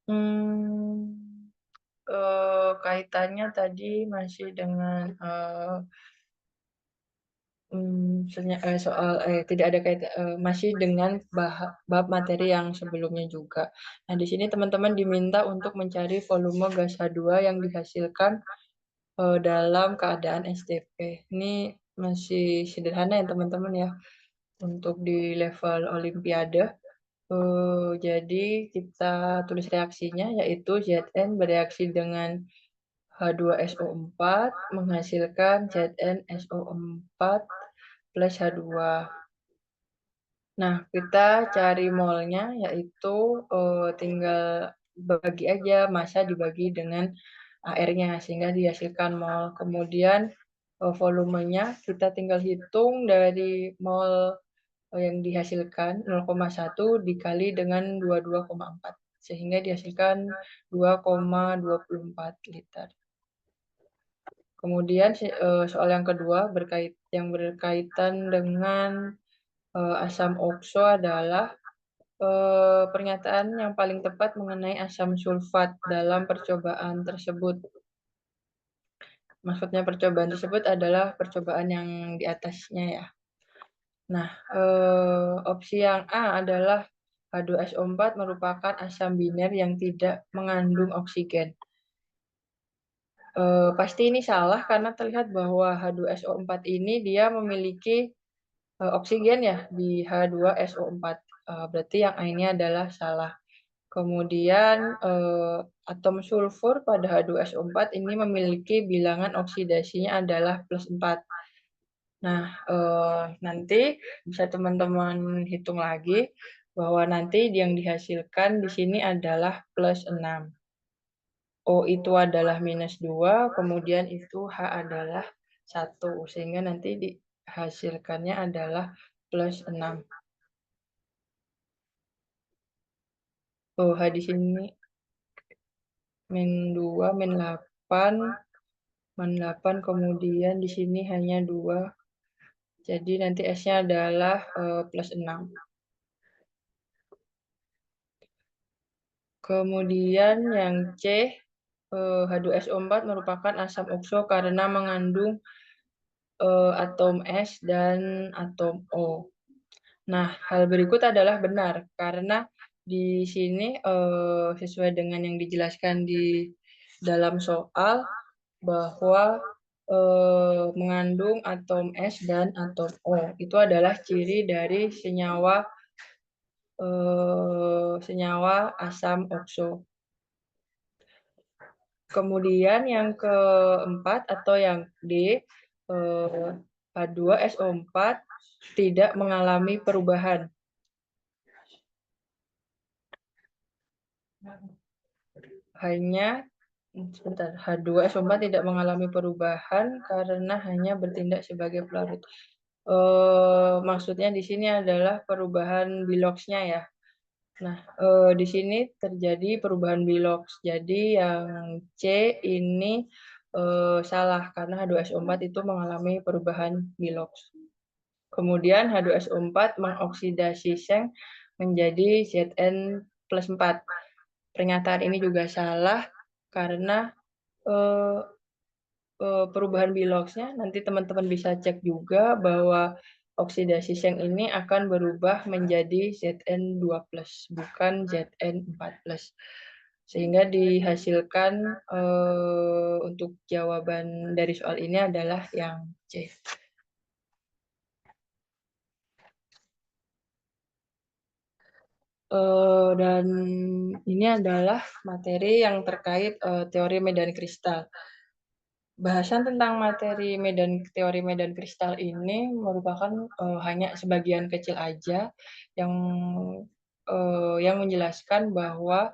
hmm, kaitannya tadi masih dengan, tidak ada masih dengan bab materi yang sebelumnya juga. Nah, di sini teman-teman diminta untuk mencari volume gas H2 yang dihasilkan, dalam keadaan SDP. Ini masih sederhana ya teman-teman ya, untuk di level olimpiade. Jadi kita tulis reaksinya, yaitu Zn bereaksi dengan H2SO4 menghasilkan ZnSO4 plus H2. Nah, kita cari molnya, yaitu tinggal bagi aja massa dibagi dengan AR-nya sehingga dihasilkan mol. Kemudian volumenya kita tinggal hitung dari mol yang dihasilkan 0,1 dikali dengan 22,4 sehingga dihasilkan 2,24 liter. Kemudian soal yang kedua yang berkaitan dengan asam okso adalah pernyataan yang paling tepat mengenai asam sulfat dalam percobaan tersebut. Maksudnya percobaan tersebut adalah percobaan yang di atasnya ya. Nah, opsi yang A adalah H2SO4 merupakan asam biner yang tidak mengandung oksigen. Pasti ini salah karena terlihat bahwa H2SO4 ini dia memiliki oksigen ya di H2SO4. Berarti yang A ini adalah salah. Kemudian atom sulfur pada H2SO4 ini memiliki bilangan oksidasinya adalah +4. Nah, nanti bisa teman-teman hitung lagi bahwa nanti yang dihasilkan di sini adalah +6. O itu adalah -2, kemudian itu H adalah 1, sehingga nanti dihasilkannya adalah +6. Oh, H di sini -2, -8, kemudian di sini hanya 2. Jadi nanti S-nya adalah +6. Kemudian yang C, H2SO4 merupakan asam okso karena mengandung atom S dan atom O. Nah, hal berikut adalah benar karena di sini sesuai dengan yang dijelaskan di dalam soal bahwa mengandung atom S dan atom O itu adalah ciri dari senyawa asam okso. Kemudian yang keempat atau yang D, H2SO4 tidak mengalami perubahan. H2SO4 tidak mengalami perubahan karena hanya bertindak sebagai pelarut. Maksudnya di sini adalah perubahan biloxnya ya. Nah, di sini terjadi perubahan bilox. Jadi yang C ini salah karena H2SO4 itu mengalami perubahan bilox. Kemudian H2SO4 mengoksidasi seng menjadi Zn+4. Pernyataan ini juga salah karena perubahan biloxnya nanti teman-teman bisa cek juga bahwa oksidasi seng ini akan berubah menjadi Zn2+, bukan Zn4+. Sehingga dihasilkan untuk jawaban dari soal ini adalah yang C. Dan ini adalah materi yang terkait teori medan kristal. Bahasan tentang teori medan kristal ini merupakan hanya sebagian kecil aja yang menjelaskan bahwa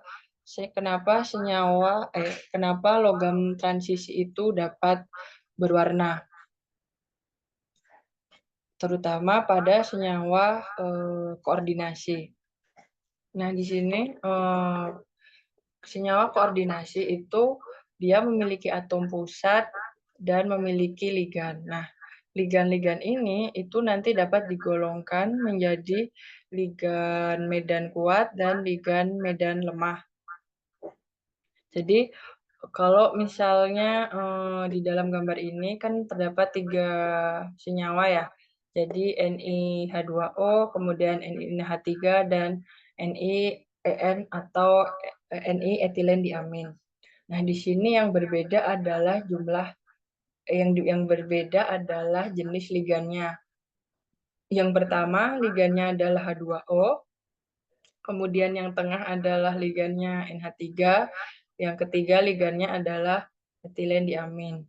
kenapa logam transisi itu dapat berwarna, terutama pada senyawa koordinasi. Nah, di sini senyawa koordinasi itu dia memiliki atom pusat dan memiliki ligan. Nah, ligan-ligan ini itu nanti dapat digolongkan menjadi ligan medan kuat dan ligan medan lemah. Jadi Kalau misalnya, di dalam gambar ini kan terdapat 3 senyawa ya. Jadi NiH2O, kemudian NiNH3, dan NiEN atau Ni etilen diamin. Nah, di sini yang berbeda adalah yang berbeda adalah jenis ligannya. Yang pertama ligannya adalah H2O, kemudian yang tengah adalah ligannya NH3, yang ketiga ligannya adalah etilen diamin.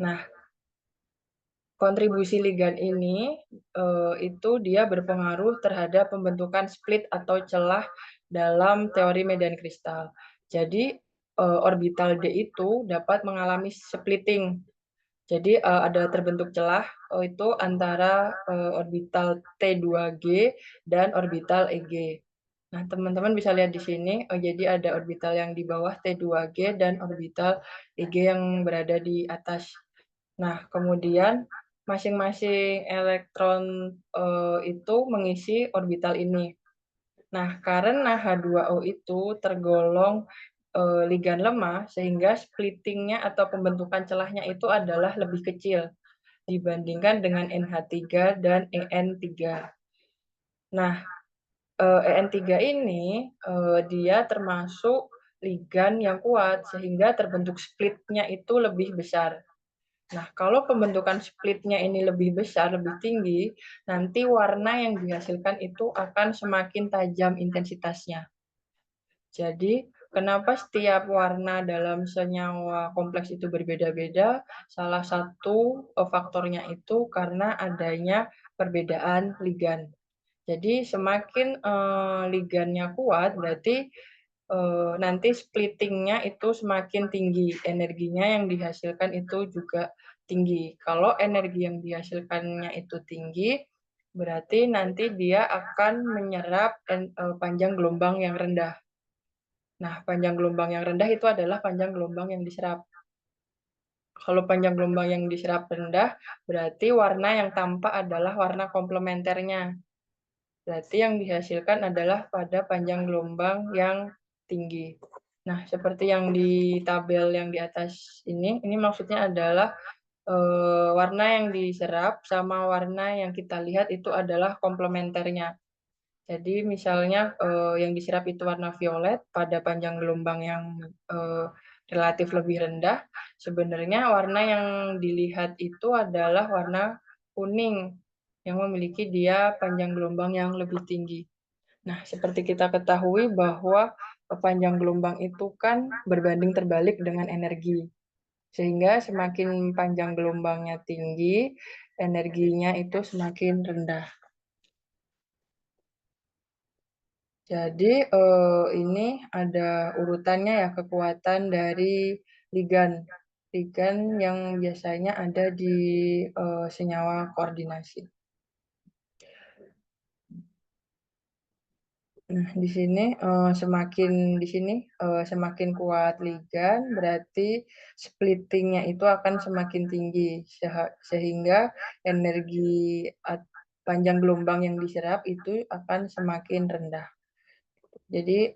Nah, kontribusi ligan ini itu dia berpengaruh terhadap pembentukan split atau celah dalam teori medan kristal. Jadi orbital D itu dapat mengalami splitting. Jadi ada terbentuk celah itu antara orbital T2G dan orbital EG. Nah, teman-teman bisa lihat di sini, jadi ada orbital yang di bawah T2G dan orbital EG yang berada di atas. Nah, kemudian masing-masing elektron itu mengisi orbital ini. Nah, karena H2O itu tergolong ligan lemah, sehingga splitting-nya atau pembentukan celahnya itu adalah lebih kecil dibandingkan dengan NH3 dan EN3. Nah, EN3 ini dia termasuk ligan yang kuat sehingga terbentuk split-nya itu lebih besar. Nah, kalau pembentukan split-nya ini lebih besar, lebih tinggi, nanti warna yang dihasilkan itu akan semakin tajam intensitasnya. Jadi, kenapa setiap warna dalam senyawa kompleks itu berbeda-beda? Salah satu faktornya itu karena adanya perbedaan ligan. Jadi, semakin ligannya kuat, berarti nanti splitting-nya itu semakin tinggi, energinya yang dihasilkan itu juga tinggi. Kalau energi yang dihasilkannya itu tinggi, berarti nanti dia akan menyerap panjang gelombang yang rendah. Nah, panjang gelombang yang rendah itu adalah panjang gelombang yang diserap. Kalau panjang gelombang yang diserap rendah, berarti warna yang tampak adalah warna komplementernya. Berarti yang dihasilkan adalah pada panjang gelombang yang tinggi. Nah, seperti yang di tabel yang di atas ini maksudnya adalah warna yang diserap sama warna yang kita lihat itu adalah komplementernya. Jadi misalnya yang diserap itu warna violet pada panjang gelombang yang relatif lebih rendah, sebenarnya warna yang dilihat itu adalah warna kuning yang memiliki dia panjang gelombang yang lebih tinggi. Nah, seperti kita ketahui bahwa panjang gelombang itu kan berbanding terbalik dengan energi. Sehingga semakin panjang gelombangnya tinggi, energinya itu semakin rendah. Jadi ini ada urutannya ya, kekuatan dari ligan. Ligan yang biasanya ada di senyawa koordinasi. Nah, semakin kuat ligan, berarti splitting-nya itu akan semakin tinggi, sehingga energi panjang gelombang yang diserap itu akan semakin rendah. Jadi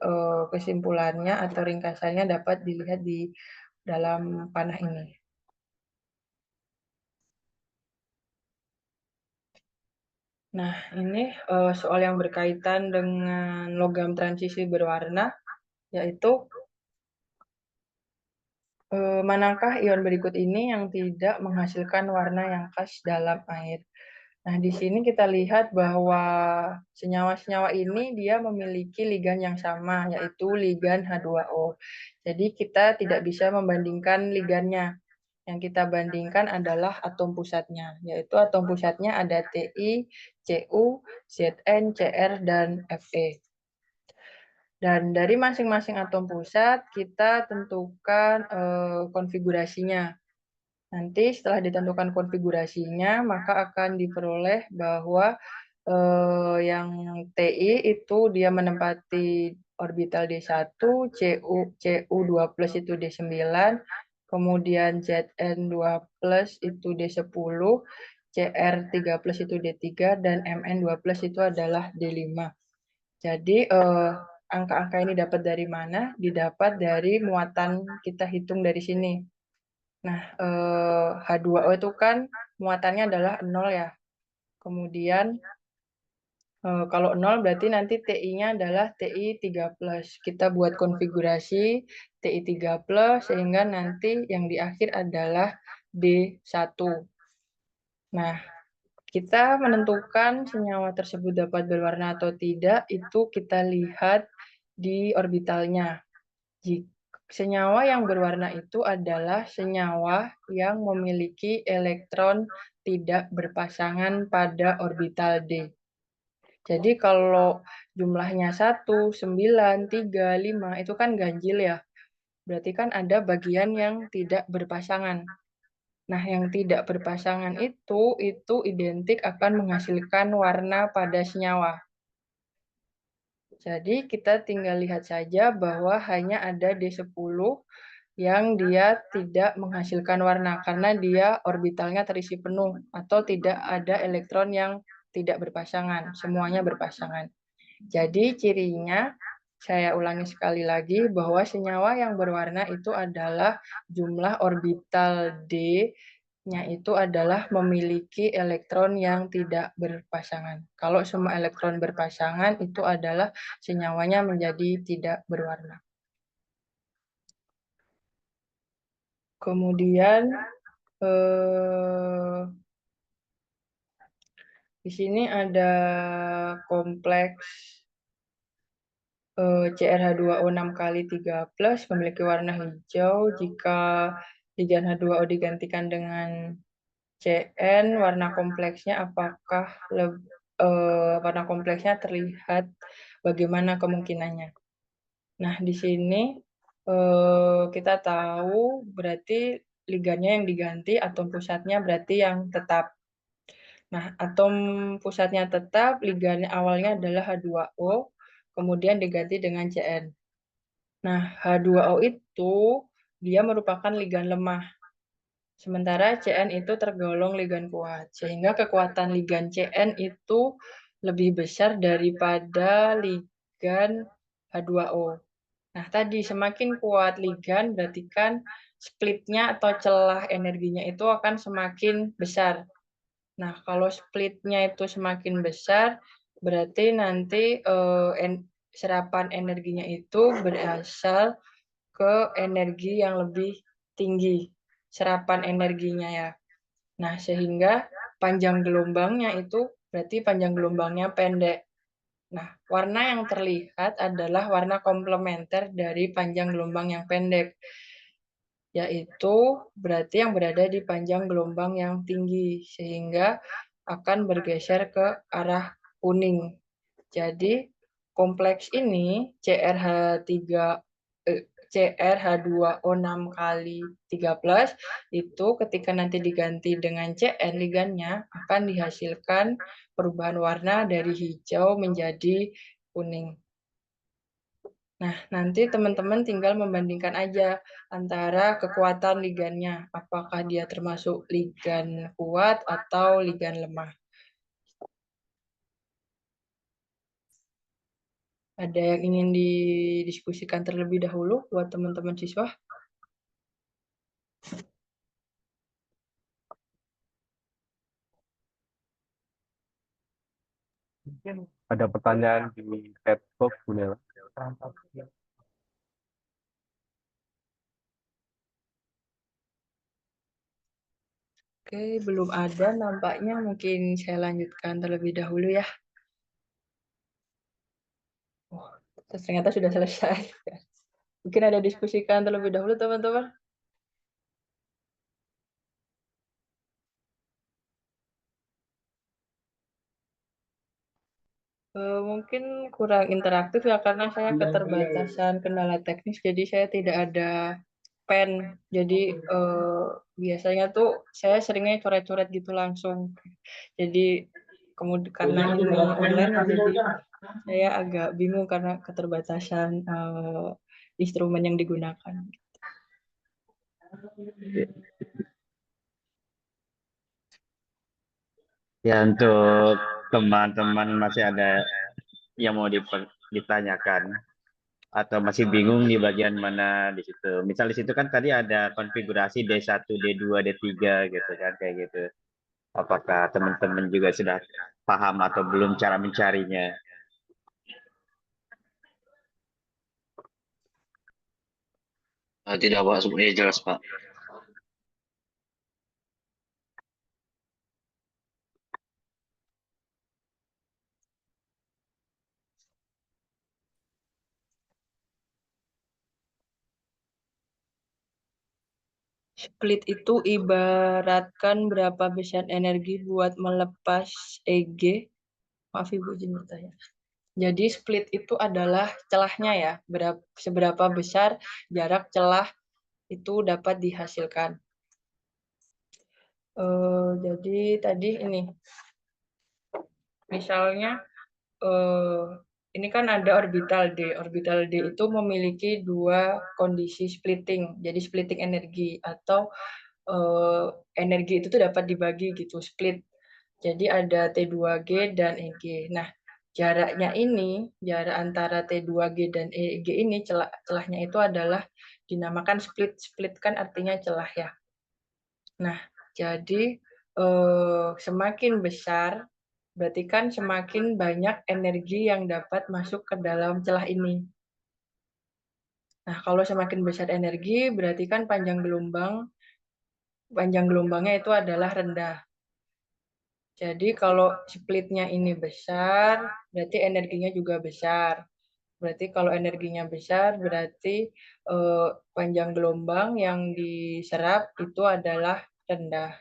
kesimpulannya atau ringkasannya dapat dilihat di dalam panah ini. Nah, ini soal yang berkaitan dengan logam transisi berwarna, yaitu manakah ion berikut ini yang tidak menghasilkan warna yang khas dalam air? Nah, di sini kita lihat bahwa senyawa-senyawa ini dia memiliki ligan yang sama, yaitu ligan H2O. Jadi kita tidak bisa membandingkan ligannya. Yang kita bandingkan adalah atom pusatnya, yaitu atom pusatnya ada Ti, Cu, Zn, Cr, dan Fe. Dan dari masing-masing atom pusat, kita tentukan konfigurasinya. Nanti setelah ditentukan konfigurasinya, maka akan diperoleh bahwa yang Ti itu dia menempati orbital D1, Cu2 plus itu D9, kemudian Zn2 plus itu D10, Cr3 plus itu D3, dan Mn2 plus itu adalah D5. Jadi angka-angka ini dapat dari mana? Didapat dari muatan kita hitung dari sini. Nah, H2O itu kan muatannya adalah 0 ya. Kemudian kalau 0 berarti nanti TI-nya adalah TI 3+. Kita buat konfigurasi TI 3+, sehingga nanti yang di akhir adalah D1. Nah, kita menentukan senyawa tersebut dapat berwarna atau tidak, itu kita lihat di orbitalnya. Senyawa yang berwarna itu adalah senyawa yang memiliki elektron tidak berpasangan pada orbital D. Jadi kalau jumlahnya 1, 9, 3, 5 itu kan ganjil ya. Berarti kan ada bagian yang tidak berpasangan. Nah, yang tidak berpasangan itu identik akan menghasilkan warna pada senyawa. Jadi kita tinggal lihat saja bahwa hanya ada D10 yang dia tidak menghasilkan warna karena dia orbitalnya terisi penuh atau tidak ada elektron yang tidak berpasangan, semuanya berpasangan. Jadi cirinya, saya ulangi sekali lagi, bahwa senyawa yang berwarna itu adalah jumlah orbital D-nya itu adalah memiliki elektron yang tidak berpasangan. Kalau semua elektron berpasangan, itu adalah senyawanya menjadi tidak berwarna. Kemudian, di sini ada kompleks CrH2O 6 kali 3+ memiliki warna hijau. Jika ligan H2O digantikan dengan Cn, warna kompleksnya apakah warna kompleksnya terlihat bagaimana kemungkinannya? Nah, di sini kita tahu berarti ligannya yang diganti, atom pusatnya berarti yang tetap. Nah, atom pusatnya tetap, ligan awalnya adalah H2O, kemudian diganti dengan Cn. Nah, H2O itu dia merupakan ligan lemah. Sementara Cn itu tergolong ligan kuat. Sehingga kekuatan ligan Cn itu lebih besar daripada ligan H2O. Nah, tadi semakin kuat ligan berarti kan splitnya atau celah energinya itu akan semakin besar. Nah, kalau splitnya itu semakin besar, berarti nanti serapan energinya itu berasal ke energi yang lebih tinggi, serapan energinya ya. Nah, sehingga panjang gelombangnya itu berarti panjang gelombangnya pendek. Nah, warna yang terlihat adalah warna komplementer dari panjang gelombang yang pendek, yaitu berarti yang berada di panjang gelombang yang tinggi, sehingga akan bergeser ke arah kuning. Jadi, kompleks ini CrH2O 6 kali 3+, itu ketika nanti diganti dengan Cn ligannya akan dihasilkan perubahan warna dari hijau menjadi kuning. Nah, nanti teman-teman tinggal membandingkan aja antara kekuatan ligannya, apakah dia termasuk ligan kuat atau ligan lemah. Ada yang ingin didiskusikan terlebih dahulu buat teman-teman siswa? Mungkin ada pertanyaan di chat box, Bu Nela. Oke, belum ada nampaknya. Mungkin saya lanjutkan terlebih dahulu ya. Oh, ternyata sudah selesai. Mungkin ada diskusikan terlebih dahulu, teman-teman. Mungkin kurang interaktif ya, karena saya keterbatasan kendala teknis, jadi saya tidak ada pen. Jadi biasanya tuh saya seringnya coret-coret gitu langsung. Jadi kemudian karena ini online, jadi saya agak bingung karena keterbatasan instrumen yang digunakan. Ya, untuk teman-teman masih ada yang mau ditanyakan, atau masih bingung di bagian mana di situ. Misal di situ kan tadi ada konfigurasi D1, D2, D3 gitu kan kayak gitu. Apakah teman-teman juga sudah paham atau belum cara mencarinya? Tidak Pak, sebenarnya jelas Pak. Split itu ibaratkan berapa besar energi buat melepas EG. Maaf Ibu, izin bertanya. Jadi split itu adalah celahnya ya, seberapa besar jarak celah itu dapat dihasilkan. Jadi tadi ini, misalnya ini kan ada orbital D. Orbital D itu memiliki dua kondisi splitting. Jadi splitting energi atau energi itu tuh dapat dibagi gitu, split. Jadi ada T2G dan EG. Nah, jaraknya ini, jarak antara T2G dan EG ini, celahnya itu adalah dinamakan split. Split kan artinya celah ya. Nah, jadi semakin besar, berarti kan semakin banyak energi yang dapat masuk ke dalam celah ini. Nah, kalau semakin besar energi, berarti kan panjang gelombangnya itu adalah rendah. Jadi kalau splitnya ini besar, berarti energinya juga besar. Berarti kalau energinya besar, berarti panjang gelombang yang diserap itu adalah rendah.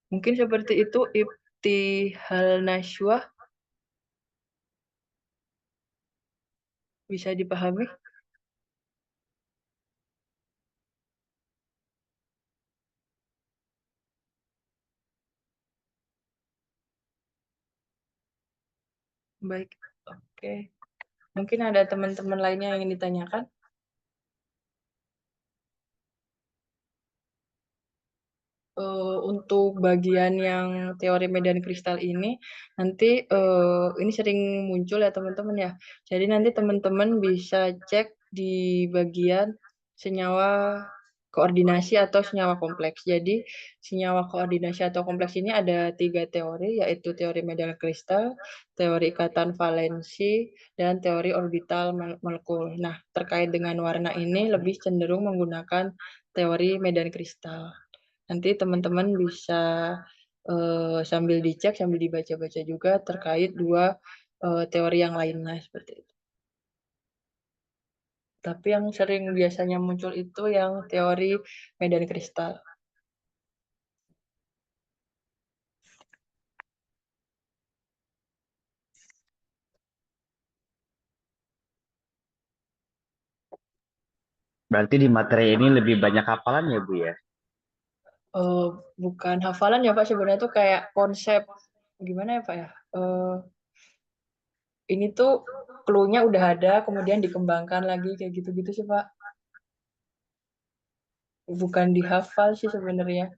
Mungkin seperti itu Ibtihal Nashwa. Bisa dipahami? Baik, oke. Mungkin ada teman-teman lainnya yang ingin ditanyakan? Untuk bagian yang teori medan kristal ini, nanti ini sering muncul ya teman-teman ya. Jadi nanti teman-teman bisa cek di bagian senyawa koordinasi atau senyawa kompleks. Jadi senyawa koordinasi atau kompleks ini ada 3 teori, yaitu teori medan kristal, teori ikatan valensi, dan teori orbital molekul. Nah, terkait dengan warna ini lebih cenderung menggunakan teori medan kristal. Nanti teman-teman bisa sambil dicek, sambil dibaca-baca juga terkait dua teori yang lainnya seperti itu. Tapi yang sering biasanya muncul itu yang teori medan kristal. Berarti di materi ini lebih banyak hafalan ya Bu ya? Bukan hafalan ya Pak, sebenarnya itu kayak konsep gimana ya Pak ya? Ini tuh clue-nya udah ada, kemudian dikembangkan lagi kayak gitu-gitu sih Pak. Bukan dihafal sih sebenarnya.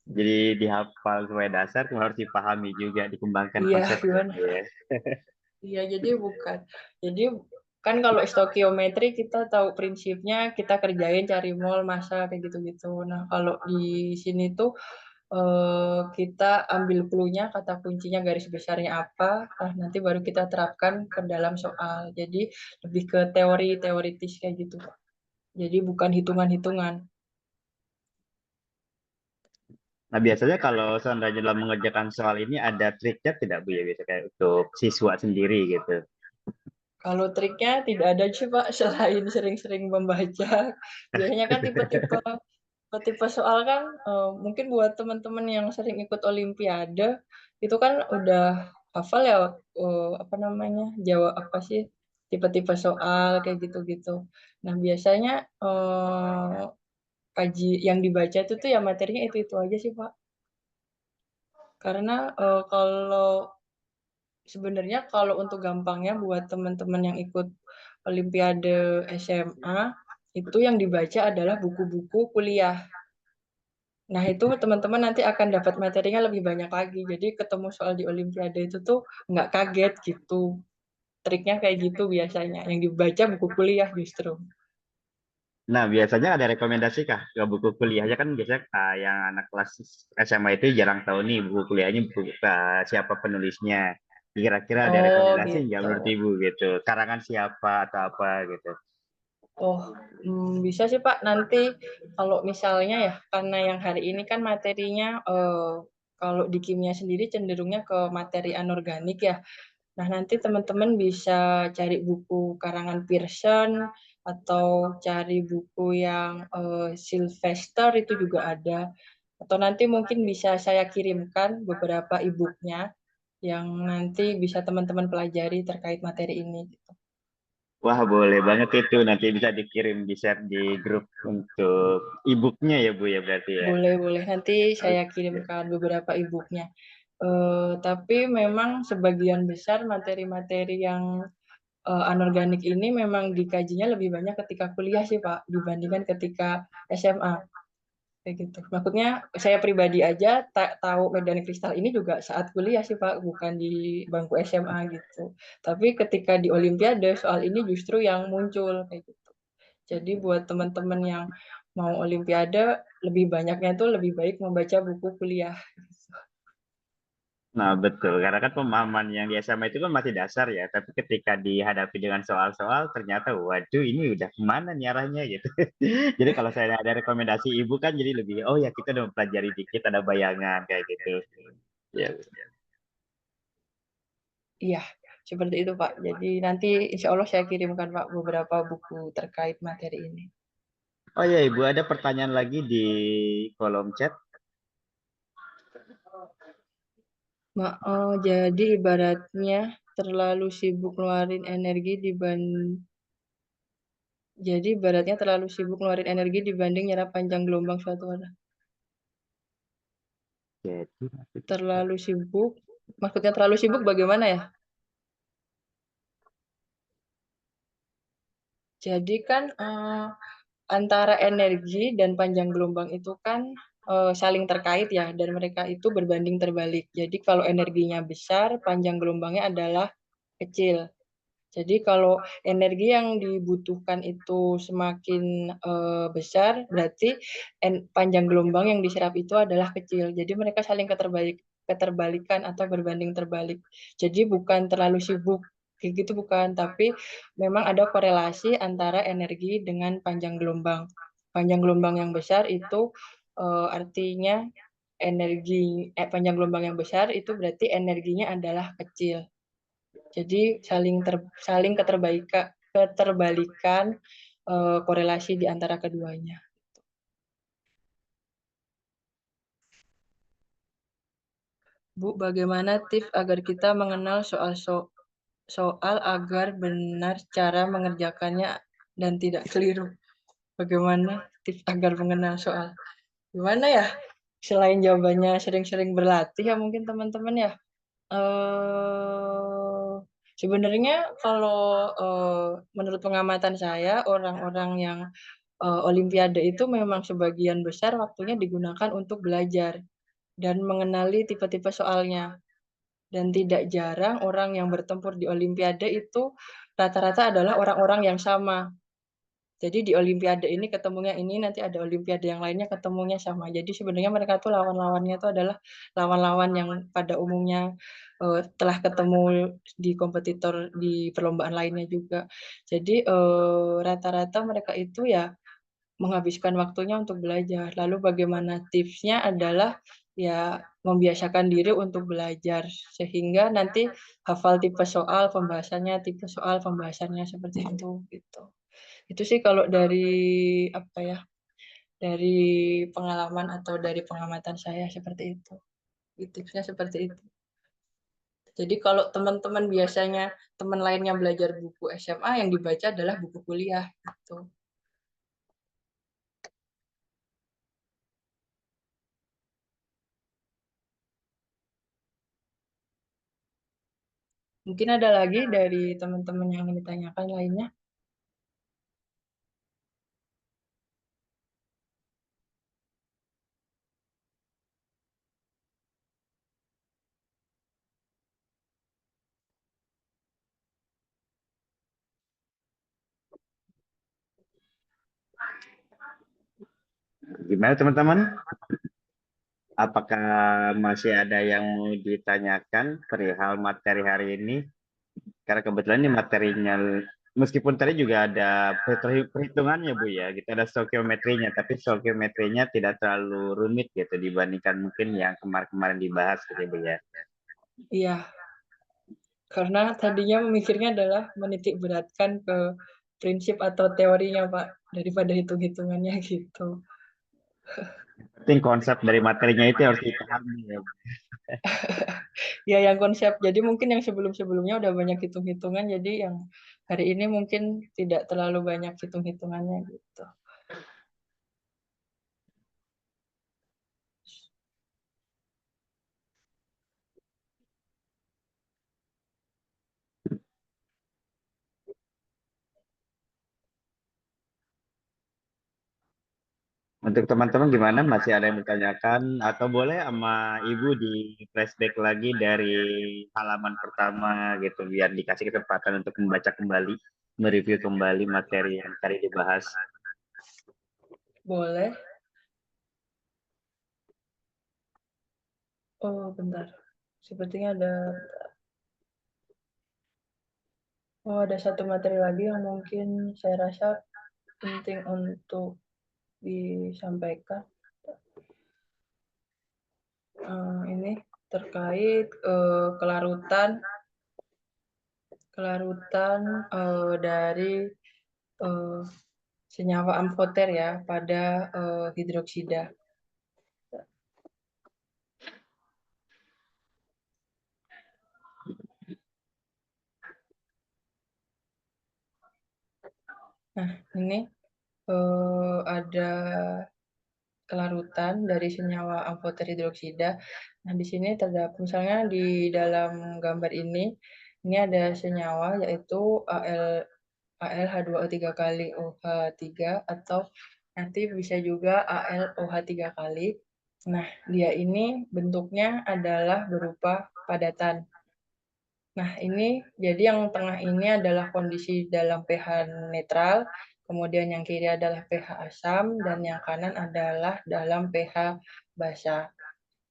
Jadi dihafal supaya dasar, cuma harus dipahami juga, dikembangkan Iya, konsepnya gimana? ya. Iya, jadi bukan. Jadi kan kalau stokiometri kita tahu prinsipnya, kita kerjain cari mol, massa, kayak gitu-gitu. Nah, kalau di sini tuh kita ambil clue-nya, kata kuncinya garis besarnya apa, nah nanti baru kita terapkan ke dalam soal. Jadi lebih ke teori teoritis kayak gitu, Pak. Jadi bukan hitungan-hitungan. Nah biasanya kalau seandainya dalam mengerjakan soal ini ada triknya tidak Bu ya, biasa kayak untuk siswa sendiri gitu. Kalau triknya tidak ada sih Pak, selain sering-sering membaca. Biasanya kan tipe soal kan mungkin buat teman-teman yang sering ikut olimpiade itu kan udah hafal ya apa namanya jawab apa sih tipe-tipe soal kayak gitu-gitu. Nah biasanya kaji yang dibaca itu tuh ya materinya itu aja sih Pak. Karena kalau sebenarnya kalau untuk gampangnya buat teman-teman yang ikut olimpiade SMA itu yang dibaca adalah buku-buku kuliah. Nah, itu teman-teman nanti akan dapat materinya lebih banyak lagi. Jadi ketemu soal di Olimpiade itu tuh nggak kaget gitu. Triknya kayak gitu biasanya. Yang dibaca buku kuliah justru. Nah, biasanya ada rekomendasi kah ke buku kuliahnya kan biasanya yang anak kelas SMA itu jarang tahu nih buku kuliahnya buku siapa penulisnya. Kira-kira ada Oh, rekomendasi nggak gitu. menurut Ibu gitu? Karangan siapa atau apa gitu? Oh, bisa sih Pak. Nanti kalau misalnya ya, karena yang hari ini kan materinya kalau di kimia sendiri cenderungnya ke materi anorganik ya. Nah, nanti teman-teman bisa cari buku karangan Pearson atau cari buku yang Sylvester itu juga ada. Atau nanti mungkin bisa saya kirimkan beberapa e-booknya yang nanti bisa teman-teman pelajari terkait materi ini. Wah, boleh banget itu. Nanti bisa dikirim, di-share di grup untuk e-booknya ya, Bu, ya berarti ya. Boleh. Nanti saya Oke. kirimkan beberapa e-booknya. Tapi memang sebagian besar materi-materi yang anorganik ini memang dikajinya lebih banyak ketika kuliah sih Pak, dibandingkan ketika SMA. Kayak gitu. Maksudnya saya pribadi aja tahu medan kristal ini juga saat kuliah sih Pak, bukan di bangku SMA gitu. Tapi ketika di Olimpiade soal ini justru yang muncul kayak gitu. Jadi buat teman-teman yang mau Olimpiade lebih banyaknya tuh lebih baik membaca buku kuliah. Nah, betul. Karena kan pemahaman yang di SMA itu kan masih dasar ya. Tapi ketika dihadapi dengan soal-soal, ternyata, waduh, ini udah kemana nih arahnya gitu. Jadi kalau saya ada rekomendasi ibu kan jadi lebih, oh ya kita udah mempelajari dikit, ada bayangan kayak gitu. Ya. Iya, seperti itu Pak. Jadi nanti insya Allah saya kirimkan Pak beberapa buku terkait materi ini. Oh ya, Ibu, ada pertanyaan lagi di kolom chat. Jadi ibaratnya terlalu sibuk ngeluarin energi jadi ibaratnya terlalu sibuk ngeluarin energi dibanding nyerap panjang gelombang suatu wadah. Jadi, maksudnya- Terlalu sibuk, maksudnya terlalu sibuk bagaimana ya? Jadi kan antara energi dan panjang gelombang itu kan saling terkait ya, dan mereka itu berbanding terbalik. Jadi kalau energinya besar, panjang gelombangnya adalah kecil. Jadi kalau energi yang dibutuhkan itu semakin besar, berarti panjang gelombang yang diserap itu adalah kecil. Jadi mereka saling keterbalikan atau berbanding terbalik. Jadi bukan terlalu sibuk, kayak gitu bukan, tapi memang ada korelasi antara energi dengan panjang gelombang. Panjang gelombang yang besar itu artinya panjang gelombang yang besar itu berarti energinya adalah kecil. Jadi saling keterbalikan korelasi di antara keduanya. Bu, bagaimana tips agar kita mengenal soal agar benar cara mengerjakannya dan tidak keliru? Bagaimana tips agar mengenal soal? Gimana ya? Selain jawabannya sering-sering berlatih ya mungkin teman-teman ya. eh Sebenarnya kalau menurut pengamatan saya orang-orang yang Olimpiade itu memang sebagian besar waktunya digunakan untuk belajar dan mengenali tipe-tipe soalnya. Dan tidak jarang orang yang bertempur di Olimpiade itu rata-rata adalah orang-orang yang sama. Jadi di Olimpiade ini ketemunya ini, nanti ada Olimpiade yang lainnya ketemunya sama. Jadi sebenarnya mereka tuh lawan-lawannya itu adalah lawan-lawan yang pada umumnya telah ketemu di kompetitor di perlombaan lainnya juga. Jadi rata-rata mereka itu ya menghabiskan waktunya untuk belajar. Lalu bagaimana tipsnya adalah ya membiasakan diri untuk belajar sehingga nanti hafal tipe soal pembahasannya seperti itu gitu. Itu sih kalau dari apa ya, dari pengalaman atau dari pengamatan saya seperti itu. Tipsnya seperti itu. Jadi kalau teman-teman biasanya teman lainnya belajar buku SMA, yang dibaca adalah buku kuliah gitu. Mungkin ada lagi dari teman-teman yang ingin ditanyakan lainnya. Gimana teman-teman? Apakah masih ada yang mau ditanyakan perihal materi hari ini? Karena kebetulan ini materinya, meskipun tadi juga ada perhitungannya Bu ya, kita ada stokiometrinya, tapi stokiometrinya tidak terlalu rumit gitu dibandingkan mungkin yang kemarin-kemarin dibahas gitu Bu ya. Iya, karena tadinya memikirnya adalah menitik beratkan ke prinsip atau teorinya Pak, daripada hitung-hitungannya gitu. Penting konsep dari materinya itu harus dipahami ya Bu. Ya yang konsep, jadi mungkin yang sebelum-sebelumnya udah banyak hitung-hitungan, jadi yang hari ini mungkin tidak terlalu banyak hitung-hitungannya gitu. Untuk teman-teman gimana? Masih ada yang bertanyakan atau boleh sama Ibu di flashback lagi dari halaman pertama gitu biar dikasih kesempatan untuk membaca kembali, mereview kembali materi yang tadi dibahas. Boleh. Oh, bentar. Sepertinya ada satu materi lagi yang mungkin saya rasa penting untuk disampaikan. Ini terkait kelarutan dari senyawa amfoter ya pada hidroksida. Nah, ini ada kelarutan dari senyawa amfoter hidroksida. Nah, di sini terdapat misalnya di dalam gambar ini ada senyawa yaitu AlH2O 3 kali OH3 atau nanti bisa juga AlOH 3 kali. Nah, dia ini bentuknya adalah berupa padatan. Nah, ini jadi yang tengah ini adalah kondisi dalam pH netral, kemudian yang kiri adalah pH asam, dan yang kanan adalah dalam pH basa.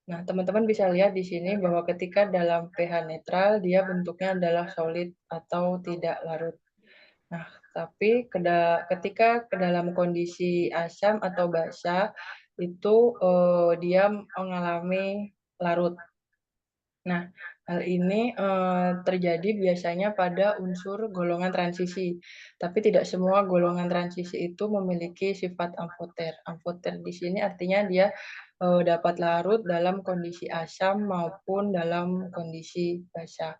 Nah, teman-teman bisa lihat di sini bahwa ketika dalam pH netral, dia bentuknya adalah solid atau tidak larut. Nah, tapi ketika ke dalam kondisi asam atau basa, itu dia mengalami larut. Nah, hal ini terjadi biasanya pada unsur golongan transisi, tapi tidak semua golongan transisi itu memiliki sifat amfoter. Amfoter di sini artinya dia dapat larut dalam kondisi asam maupun dalam kondisi basa.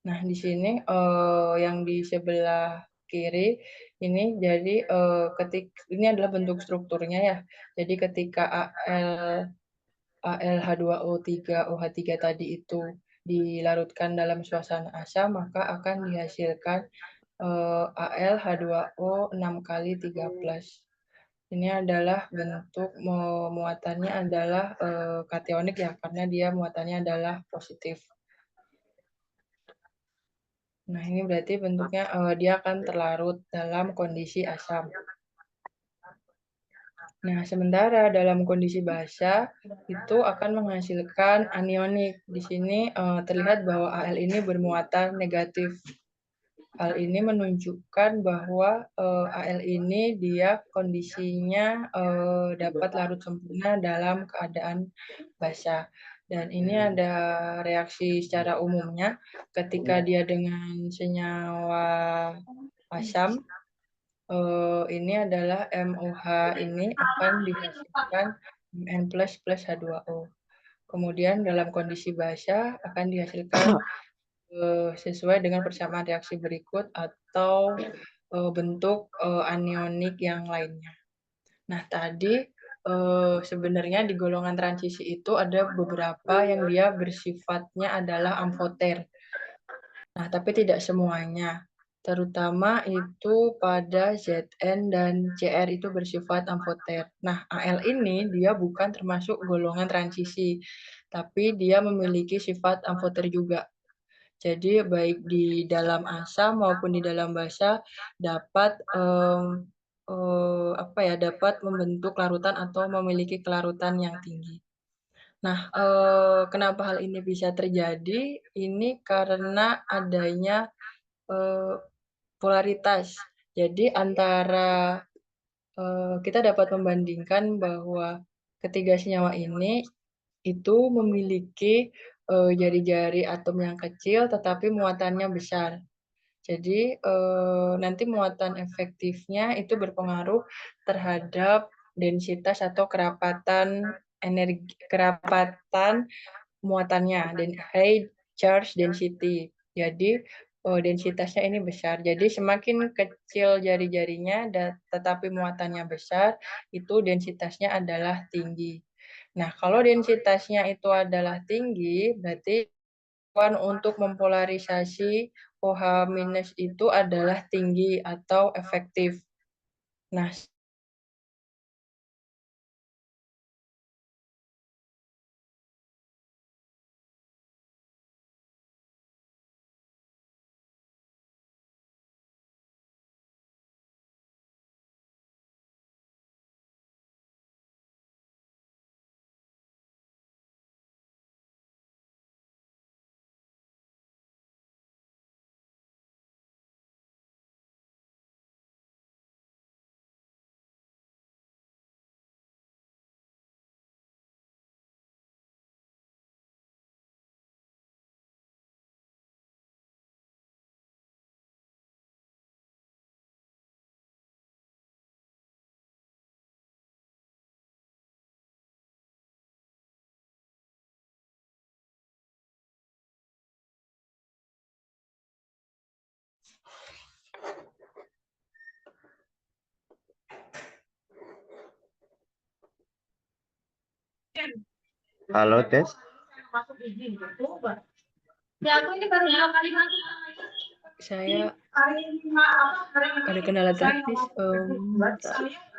Nah, di sini yang di sebelah kiri ini jadi ini adalah bentuk strukturnya ya. Jadi ketika AlH2O3OH3 tadi itu dilarutkan dalam suasana asam, maka akan dihasilkan AlH2O 6 kali 3+. Ini adalah bentuk muatannya adalah kationik ya, karena dia muatannya adalah positif. Nah, ini berarti bentuknya dia akan terlarut dalam kondisi asam. Nah, sementara dalam kondisi basa itu akan menghasilkan anionik. Di sini terlihat bahwa Al ini bermuatan negatif. Hal ini menunjukkan bahwa Al ini dia kondisinya dapat larut sempurna dalam keadaan basa. Dan ini ada reaksi secara umumnya ketika dia dengan senyawa asam. Ini adalah MOH ini akan dihasilkan Mn plus H2O. Kemudian dalam kondisi basa akan dihasilkan sesuai dengan persamaan reaksi berikut atau bentuk anionik yang lainnya. Nah, tadi sebenarnya di golongan transisi itu ada beberapa yang dia bersifatnya adalah amfoter. Nah, tapi tidak semuanya. Terutama itu pada Zn dan Cr itu bersifat amfoter. Nah, Al ini dia bukan termasuk golongan transisi, tapi dia memiliki sifat amfoter juga. Jadi baik di dalam asam maupun di dalam basa dapat dapat membentuk larutan atau memiliki kelarutan yang tinggi. Nah, kenapa hal ini bisa terjadi? Ini karena adanya polaritas. Jadi antara kita dapat membandingkan bahwa ketiga senyawa ini itu memiliki jari-jari atom yang kecil tetapi muatannya besar. Jadi nanti muatan efektifnya itu berpengaruh terhadap densitas atau kerapatan muatannya dan high charge density. Jadi densitasnya ini besar. Jadi semakin kecil jari-jarinya tetapi muatannya besar, itu densitasnya adalah tinggi. Nah, kalau densitasnya itu adalah tinggi, berarti untuk mempolarisasi OH- itu adalah tinggi atau efektif. Nah, Halo, tes. saya ada kendala teknis.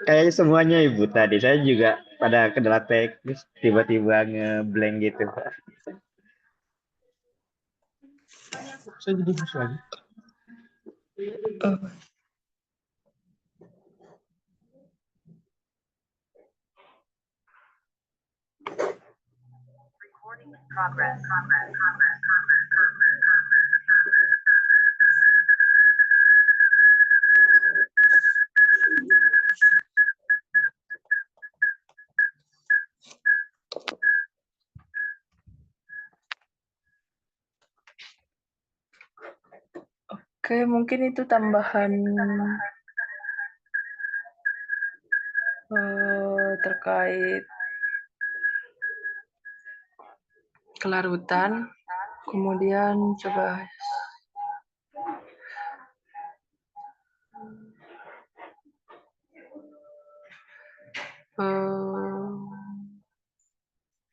Kayaknya semuanya Ibu tadi. Saya juga pada kendala teknis tiba-tiba ngeblank gitu. Saya jadi lagi. Oke, mungkin itu tambahan terkait kelarutan. Kemudian coba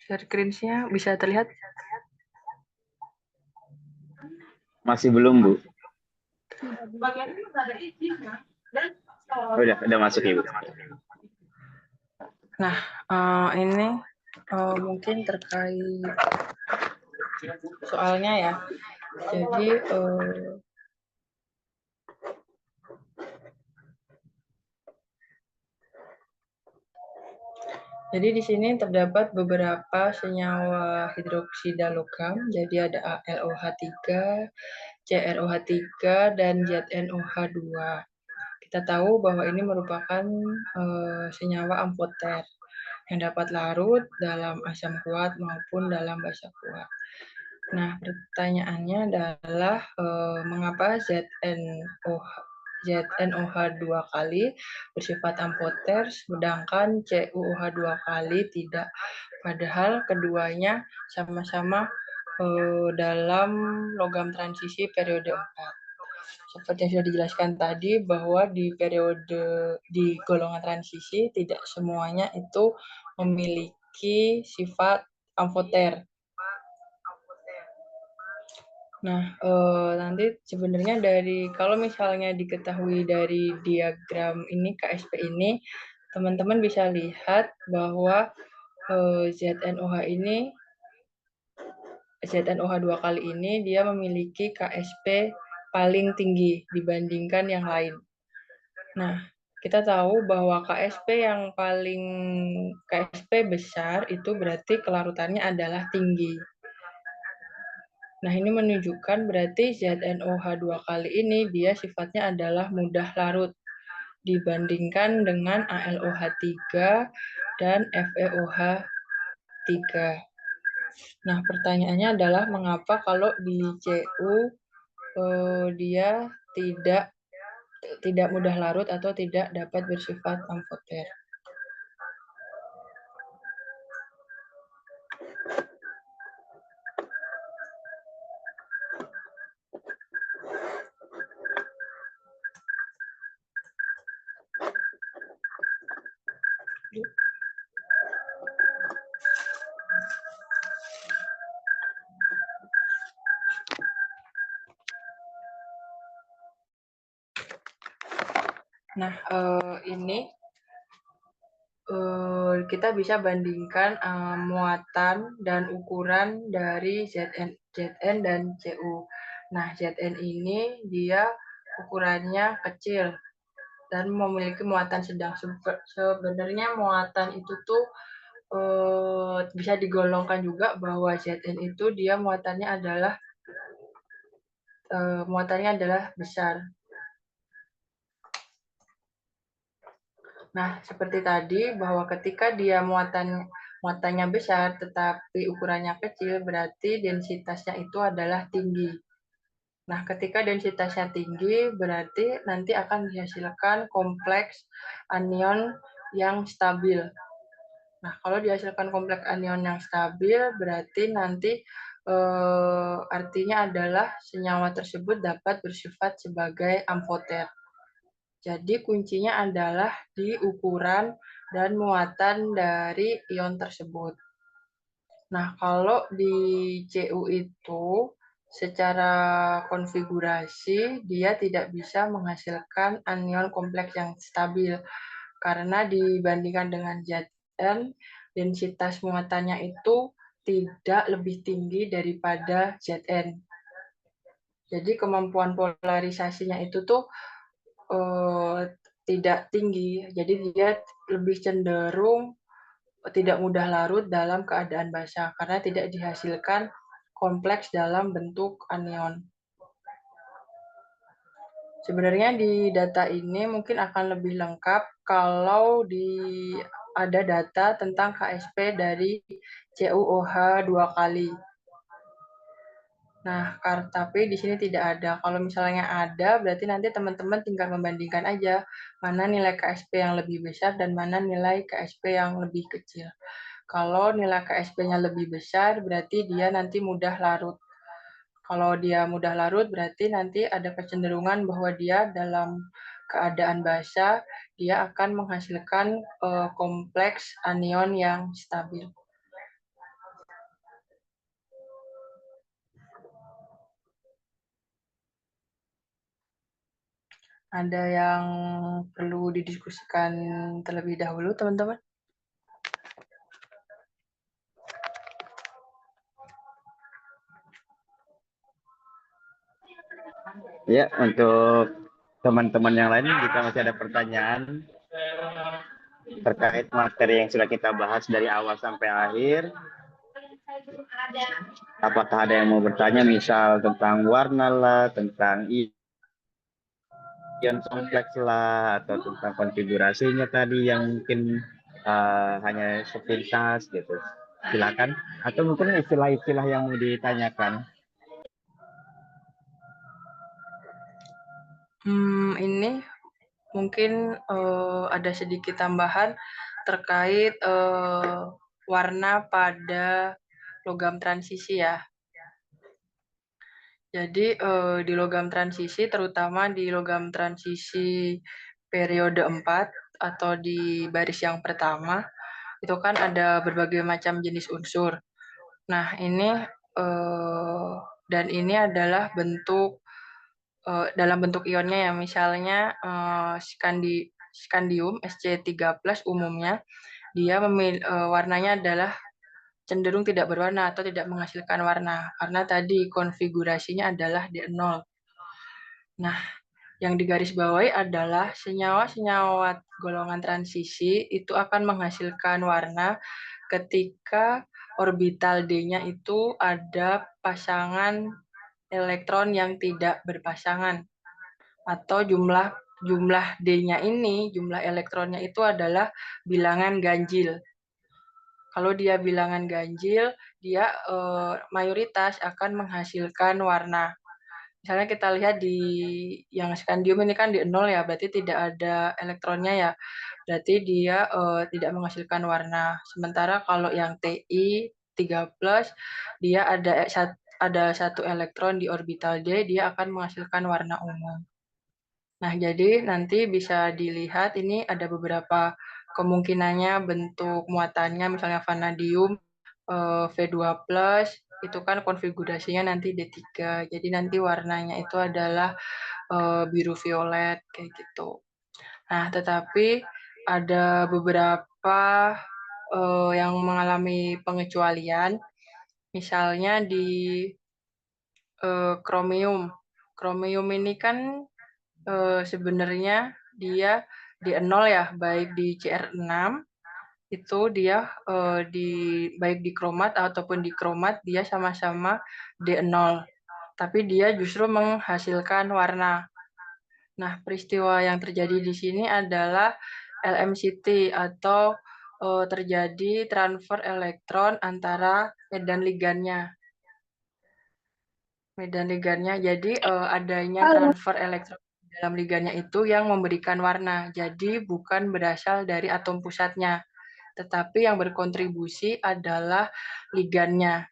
share screen-nya bisa terlihat? Masih belum, Bu. Udah masuk, Ibu. Nah, ini mungkin terkait soalnya ya. Jadi di sini terdapat beberapa senyawa hidroksida logam. Jadi ada AlOH3, CrOH3, dan ZnOH2. Kita tahu bahwa ini merupakan senyawa amfoter yang dapat larut dalam asam kuat maupun dalam basa kuat. Nah, pertanyaannya adalah mengapa ZnOH 2 kali bersifat amfoter sedangkan CuOH 2 kali tidak, padahal keduanya sama-sama dalam logam transisi periode 4. Seperti yang sudah dijelaskan tadi bahwa di golongan transisi tidak semuanya itu memiliki sifat amfoter. Nah, nanti sebenarnya kalau misalnya diketahui dari diagram ini, KSP ini, teman-teman bisa lihat bahwa ZnOH 2 kali ini dia memiliki KSP paling tinggi dibandingkan yang lain. Nah, kita tahu bahwa KSP yang paling KSP besar itu berarti kelarutannya adalah tinggi. Nah, ini menunjukkan berarti ZnOH 2 kali ini dia sifatnya adalah mudah larut dibandingkan dengan AlOH 3 dan FeOH 3. Nah, pertanyaannya adalah mengapa kalau di Cu dia tidak mudah larut atau tidak dapat bersifat amfoter. Nah, ini kita bisa bandingkan muatan dan ukuran dari Zn dan Cu. Nah, Zn ini dia ukurannya kecil dan memiliki muatan sedang. Sebenarnya muatan itu tuh bisa digolongkan juga bahwa Zn itu dia muatannya adalah besar. Nah, seperti tadi bahwa ketika dia muatannya besar tetapi ukurannya kecil, berarti densitasnya itu adalah tinggi. Nah, ketika densitasnya tinggi, berarti nanti akan dihasilkan kompleks anion yang stabil. Nah, kalau dihasilkan kompleks anion yang stabil, berarti nanti artinya adalah senyawa tersebut dapat bersifat sebagai amfoter. Jadi kuncinya adalah di ukuran dan muatan dari ion tersebut. Nah, kalau di Cu itu secara konfigurasi dia tidak bisa menghasilkan anion kompleks yang stabil karena dibandingkan dengan Zn, densitas muatannya itu tidak lebih tinggi daripada Zn. Jadi kemampuan polarisasinya itu tuh tidak tinggi, jadi dia lebih cenderung tidak mudah larut dalam keadaan basah karena tidak dihasilkan kompleks dalam bentuk anion. Sebenarnya di data ini mungkin akan lebih lengkap kalau ada data tentang KSP dari CuOH 2 kali. Nah, tapi di sini tidak ada. Kalau misalnya ada, berarti nanti teman-teman tinggal membandingkan aja mana nilai KSP yang lebih besar dan mana nilai KSP yang lebih kecil. Kalau nilai KSP-nya lebih besar, berarti dia nanti mudah larut. Kalau dia mudah larut, berarti nanti ada kecenderungan bahwa dia dalam keadaan basah, dia akan menghasilkan kompleks anion yang stabil. Ada yang perlu didiskusikan terlebih dahulu, teman-teman? Ya, untuk teman-teman yang lain jika masih ada pertanyaan terkait materi yang sudah kita bahas dari awal sampai akhir, apakah ada yang mau bertanya misal tentang warna lah, tentang ion kompleks lah, atau tentang konfigurasinya tadi yang mungkin hanya sepintas gitu, silakan. Atau mungkin istilah-istilah yang mau ditanyakan. Ini mungkin ada sedikit tambahan terkait warna pada logam transisi ya. Jadi di logam transisi, terutama di logam transisi periode 4 atau di baris yang pertama, itu kan ada berbagai macam jenis unsur. Nah, ini dan ini adalah bentuk dalam bentuk ionnya ya, misalnya skandium Sc3+ umumnya dia warnanya adalah cenderung tidak berwarna atau tidak menghasilkan warna karena tadi konfigurasinya adalah D0. Nah, yang digarisbawahi adalah senyawa-senyawa golongan transisi itu akan menghasilkan warna ketika orbital D-nya itu ada pasangan elektron yang tidak berpasangan, atau jumlah D-nya ini, jumlah elektronnya itu adalah bilangan ganjil. Kalau dia bilangan ganjil, dia mayoritas akan menghasilkan warna. Misalnya kita lihat di yang skandium ini kan di 0 ya, berarti tidak ada elektronnya ya. Berarti dia tidak menghasilkan warna. Sementara kalau yang Ti 3+, dia ada satu elektron di orbital D, dia akan menghasilkan warna ungu. Nah, jadi nanti bisa dilihat ini ada beberapa kemungkinannya bentuk muatannya, misalnya vanadium V2+, itu kan konfigurasinya nanti D3. Jadi nanti warnanya itu adalah biru violet kayak gitu. Nah, tetapi ada beberapa yang mengalami pengecualian, misalnya di kromium. Kromium ini kan sebenarnya dia di 0 ya, baik di CR6 itu dia baik di kromat ataupun di kromat dia sama-sama D0, tapi dia justru menghasilkan warna. Nah, peristiwa yang terjadi di sini adalah LMCT atau terjadi transfer elektron antara medan ligannya. Jadi adanya transfer elektron dalam ligannya itu yang memberikan warna. Jadi bukan berasal dari atom pusatnya, tetapi yang berkontribusi adalah ligannya.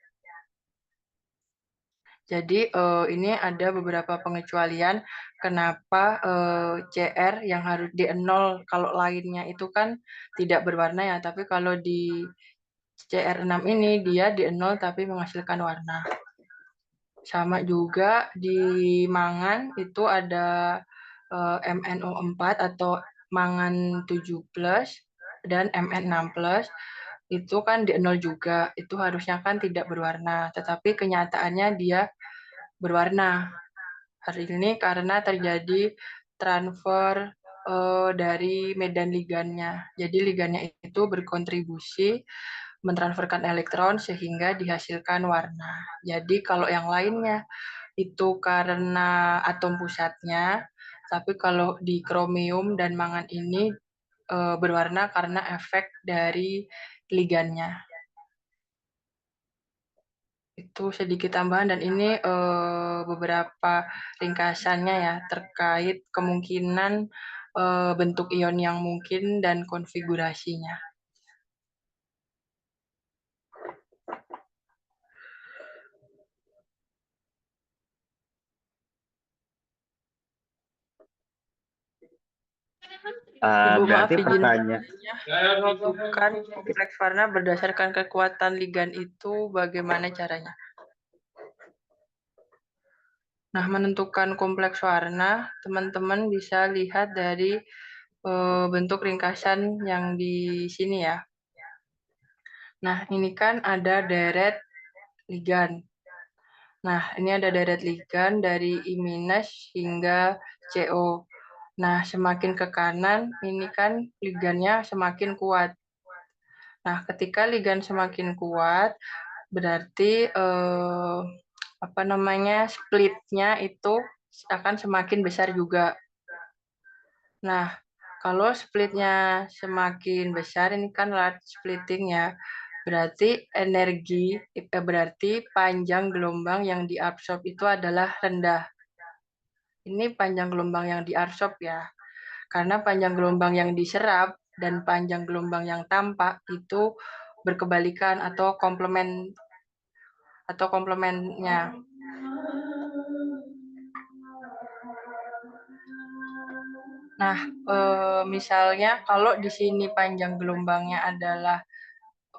Jadi ini ada beberapa pengecualian kenapa CR yang harus di 0, kalau lainnya itu kan tidak berwarna ya, tapi kalau di CR6 ini dia di 0 tapi menghasilkan warna. Sama juga di mangan itu ada MnO4 atau mangan 7+ dan Mn6+, itu kan di 0 juga, itu harusnya kan tidak berwarna, tetapi kenyataannya dia berwarna. Hari ini karena terjadi transfer dari medan ligannya. Jadi ligannya itu berkontribusi mentransferkan elektron sehingga dihasilkan warna. Jadi kalau yang lainnya itu karena atom pusatnya, tapi kalau di kromium dan mangan ini berwarna karena efek dari ligannya. Itu sedikit tambahan dan ini beberapa ringkasannya ya terkait kemungkinan bentuk ion yang mungkin dan konfigurasinya. Ibu, maaf Berarti izin pertanyaan. menentukan kompleks warna berdasarkan kekuatan ligan itu bagaimana caranya? Nah, menentukan kompleks warna, teman-teman bisa lihat dari bentuk ringkasan yang di sini ya. Nah, ini kan ada deret ligan. Nah, ini ada deret ligan dari I- hingga CO. Nah, semakin ke kanan, ini kan ligannya semakin kuat. Nah, ketika ligan semakin kuat, berarti splitnya itu akan semakin besar juga. Nah, kalau splitnya semakin besar, ini kan large splitting ya, berarti berarti panjang gelombang yang diabsorb itu adalah rendah. Ini panjang gelombang yang diabsorb ya, karena panjang gelombang yang diserap dan panjang gelombang yang tampak itu berkebalikan atau komplemennya. Nah, misalnya kalau di sini panjang gelombangnya adalah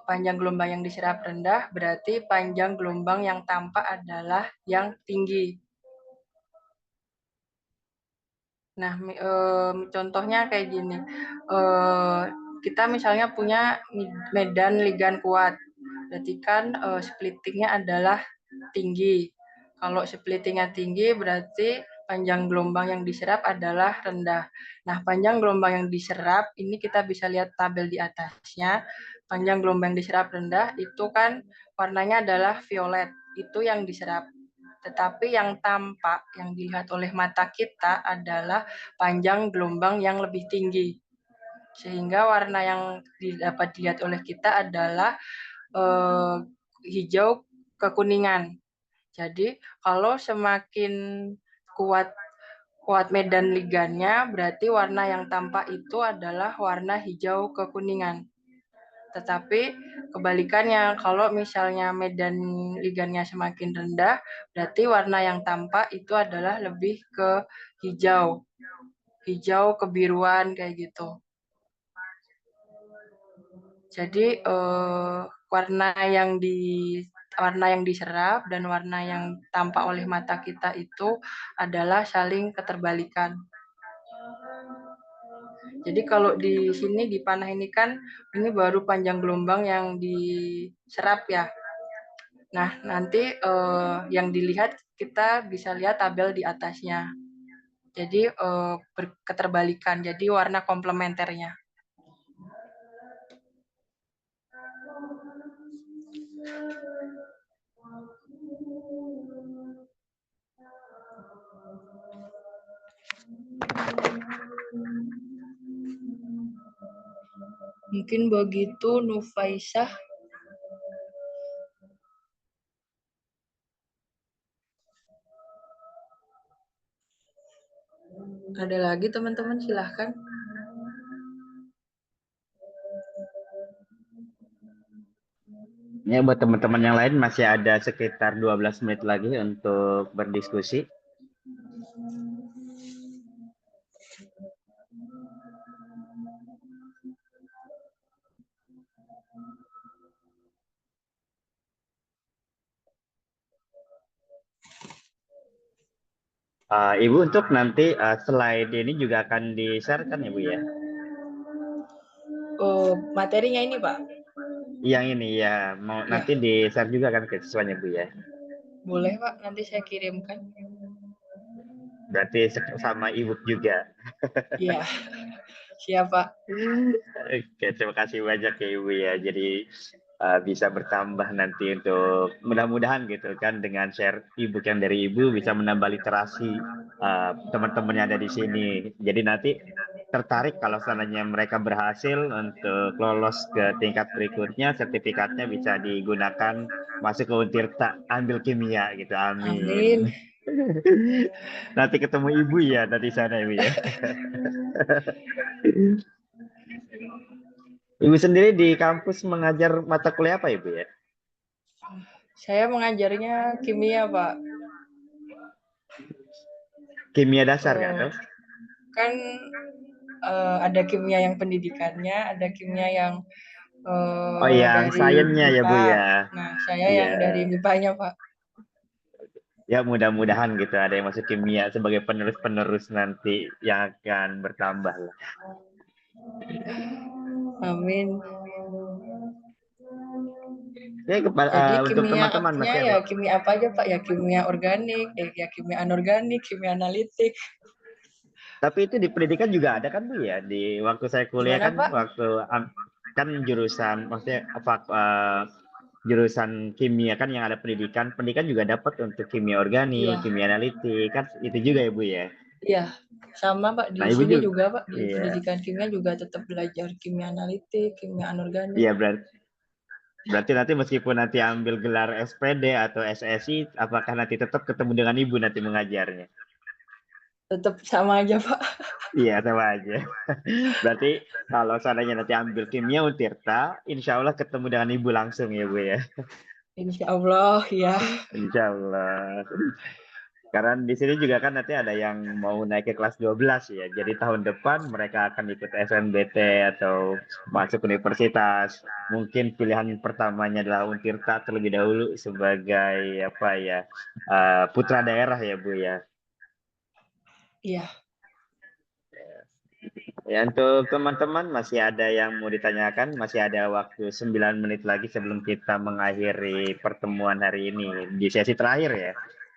panjang gelombang yang diserap rendah, berarti panjang gelombang yang tampak adalah yang tinggi. Nah, contohnya kayak gini. Kita misalnya punya medan ligan kuat, berarti kan splittingnya adalah tinggi. Kalau splittingnya tinggi, berarti panjang gelombang yang diserap adalah rendah. Nah, panjang gelombang yang diserap, ini kita bisa lihat tabel di atasnya. Panjang gelombang yang diserap rendah itu kan warnanya adalah violet, itu yang diserap. Tetapi yang tampak, yang dilihat oleh mata kita adalah panjang gelombang yang lebih tinggi. Sehingga warna yang dapat dilihat oleh kita adalah hijau kekuningan. Jadi kalau semakin kuat medan ligannya, berarti warna yang tampak itu adalah warna hijau kekuningan. Tetapi kebalikannya, kalau misalnya medan ligannya semakin rendah, berarti warna yang tampak itu adalah lebih ke hijau kebiruan kayak gitu. Jadi warna yang diserap dan warna yang tampak oleh mata kita itu adalah saling keterbalikan. Jadi kalau di sini di panah ini kan ini baru panjang gelombang yang diserap ya. Nah, nanti yang dilihat kita bisa lihat tabel di atasnya. Jadi keterbalikan, jadi warna komplementernya. Mungkin begitu, Nufaisah. Ada lagi teman-teman, silahkan. Ya, buat teman-teman yang lain masih ada sekitar 12 menit lagi untuk berdiskusi. Ibu, untuk nanti slide ini juga akan di-share kan ya Bu ya? Oh, materinya ini Pak? Yang ini ya, mau Ya. nanti di-share juga kan ke siswanya Bu ya? Boleh Pak, nanti saya kirimkan. Berarti sama ibu juga. Iya, siap Pak. Oke, terima kasih banyak ya Ibu ya. Jadi bisa bertambah nanti untuk mudah-mudahan gitu kan dengan share ebook yang dari Ibu bisa menambah literasi teman-teman yang ada di sini. Jadi nanti tertarik kalau seandainya mereka berhasil untuk lolos ke tingkat berikutnya, sertifikatnya bisa digunakan masuk ke Untirta, ambil kimia gitu. Amin. Amin. Nanti ketemu Ibu ya dari sana Ibu ya. Ibu sendiri di kampus mengajar mata kuliah apa Ibu ya? Saya mengajarnya kimia Pak. Kimia dasar kan? Tuh? Kan ada kimia yang pendidikannya, ada kimia yang Oh iya, dari sainsnya ya Bu MIPA. ya. Nah, saya Iya. yang dari MIPA-nya Pak. Ya mudah-mudahan gitu ada yang masuk kimia sebagai penerus-penerus nanti yang akan bertambah lah. Amin. Ya, Jadi untuk kimia teman-teman artinya masih ya ada. kimia apa aja Pak? Ya kimia organik, ya kimia anorganik, kimia analitik. Tapi itu di pendidikan juga ada kan Bu ya? Di waktu saya kuliah Gimana kan Pak? kan jurusan maksudnya jurusan kimia kan yang ada pendidikan juga dapat untuk kimia organik, Iya. kimia analitik kan itu juga ya Bu ya. Iya, sama Pak. Di Nah, Ibu sini juga. juga Pak, di Iya. pendidikan kimia juga tetap belajar kimia analitik, kimia anorganik. Iya, berarti nanti meskipun nanti ambil gelar SPD atau SSI, apakah nanti tetap ketemu dengan Ibu nanti mengajarnya? Tetap sama aja Pak. Iya, sama aja. Berarti kalau seandainya nanti ambil kimia Untirta, insya Allah ketemu dengan Ibu langsung ya Bu ya. Insya Allah ya. Insya Allah. Karena di sini juga kan nanti ada yang mau naik ke kelas 12 ya. Jadi tahun depan mereka akan ikut SNBT atau masuk universitas. Mungkin pilihan pertamanya adalah Untirta terlebih dahulu sebagai apa ya putra daerah ya Bu ya. Iya. Ya, untuk teman-teman masih ada yang mau ditanyakan, masih ada waktu 9 menit lagi sebelum kita mengakhiri pertemuan hari ini di sesi terakhir ya.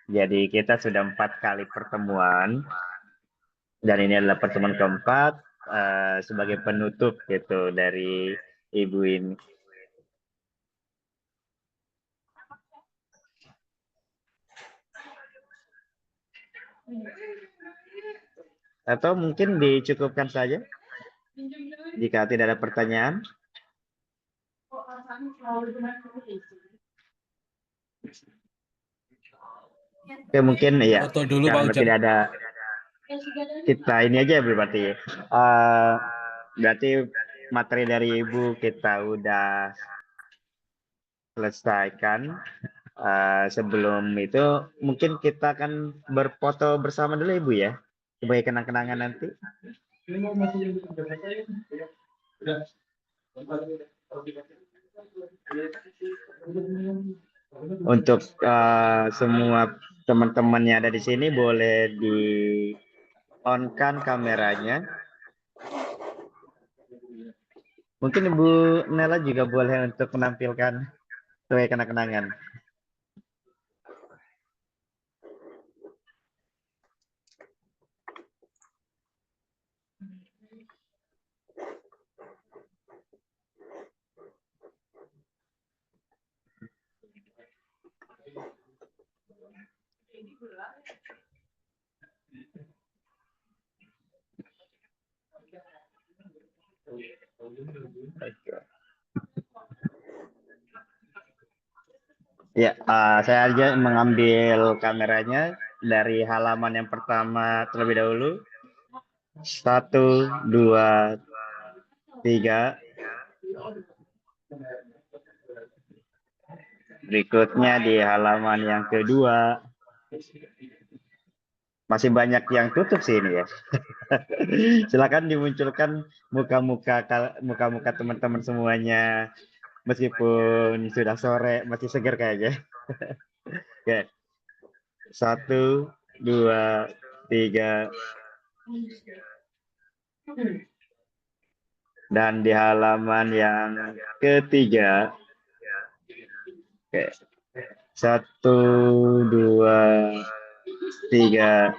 Jadi kita sudah 4 kali pertemuan dan ini adalah pertemuan keempat sebagai penutup gitu dari Ibu ini. Atau mungkin dicukupkan saja jika tidak ada pertanyaan. Oke, mungkin ya Foto dulu Pak karena Ujang. tidak ada kita ini aja berarti. Berarti materi dari Ibu kita udah selesaikan. Sebelum itu mungkin kita akan berfoto bersama dulu Ibu ya sebagai kenang-kenangan nanti. Untuk semua teman-teman yang ada di sini boleh di on-kan kameranya. Mungkin Ibu Nela juga boleh untuk menampilkan sebagai kenang-kenangan. Ya, saya aja mengambil kameranya dari halaman yang pertama terlebih dahulu. 1, 2, 3. Berikutnya di halaman yang kedua. Masih banyak yang tutup sih ini ya. Silakan dimunculkan muka-muka teman-teman semuanya. Meskipun sudah sore masih segar kayaknya. Oke. 1, 2, 3. Dan di halaman yang ketiga. Oke. 1, 2, 3.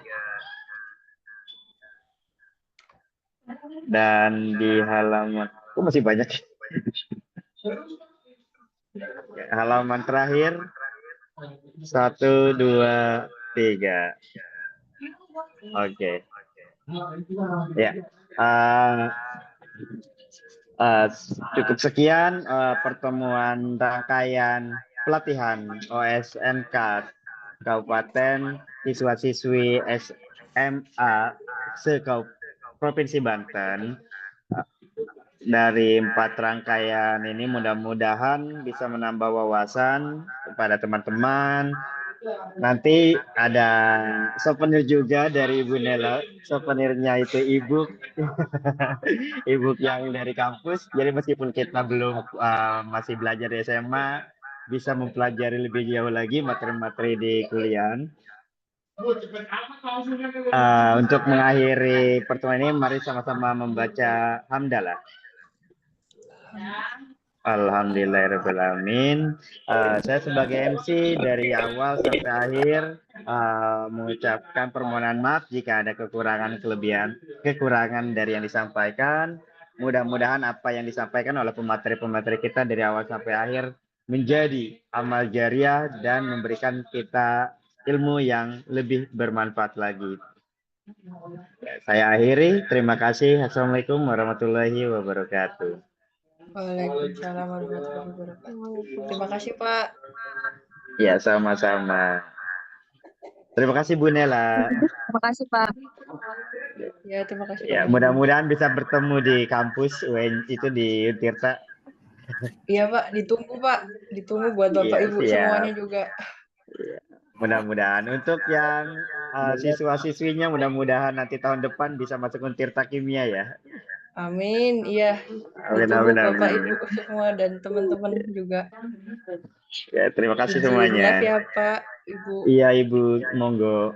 Dan di halaman masih banyak. Halaman terakhir 1, 2, 3. Oke. Ya. Cukup sekian pertemuan rangkaian pelatihan OSMK Kabupaten siswa-siswi SMA se-Provinsi Banten. Dari 4 rangkaian ini mudah-mudahan bisa menambah wawasan kepada teman-teman. Nanti ada souvenir juga dari Ibu Nela. Souvenirnya itu e-book. E-book yang dari kampus. Jadi meskipun kita belum masih belajar di SMA, bisa mempelajari lebih jauh lagi materi-materi di kuliah. Untuk mengakhiri pertemuan ini, mari sama-sama membaca hamdalah. Alhamdulillahirrahmanirrahim. Saya sebagai MC dari awal sampai akhir mengucapkan permohonan maaf jika ada kekurangan dari yang disampaikan. Mudah-mudahan apa yang disampaikan oleh pemateri-pemateri kita dari awal sampai akhir menjadi amal jariah dan memberikan kita ilmu yang lebih bermanfaat lagi. Saya akhiri. Terima kasih. Assalamualaikum warahmatullahi wabarakatuh. Waalaikumsalam warahmatullahi wabarakatuh. Terima kasih, Pak. Ya, sama-sama. Terima kasih Bu Nela. Terima kasih Pak. Ya, terima kasih. Ya, Pak. mudah-mudahan bisa bertemu di kampus UN itu di Tirta. Iya, Pak. Ditunggu, Pak. Ditunggu buat Bapak Iya, Ibu siap. semuanya juga. Mudah-mudahan untuk yang siswa-siswinya mudah-mudahan nanti tahun depan bisa masuk Tirta Kimia ya. Amin. Iya. Amin, Ditunggu amin, Bapak amin. Ibu semua dan teman-teman juga. Ya, terima kasih Izin semuanya. live ya, Pak, Ibu. Iya, Ibu, monggo.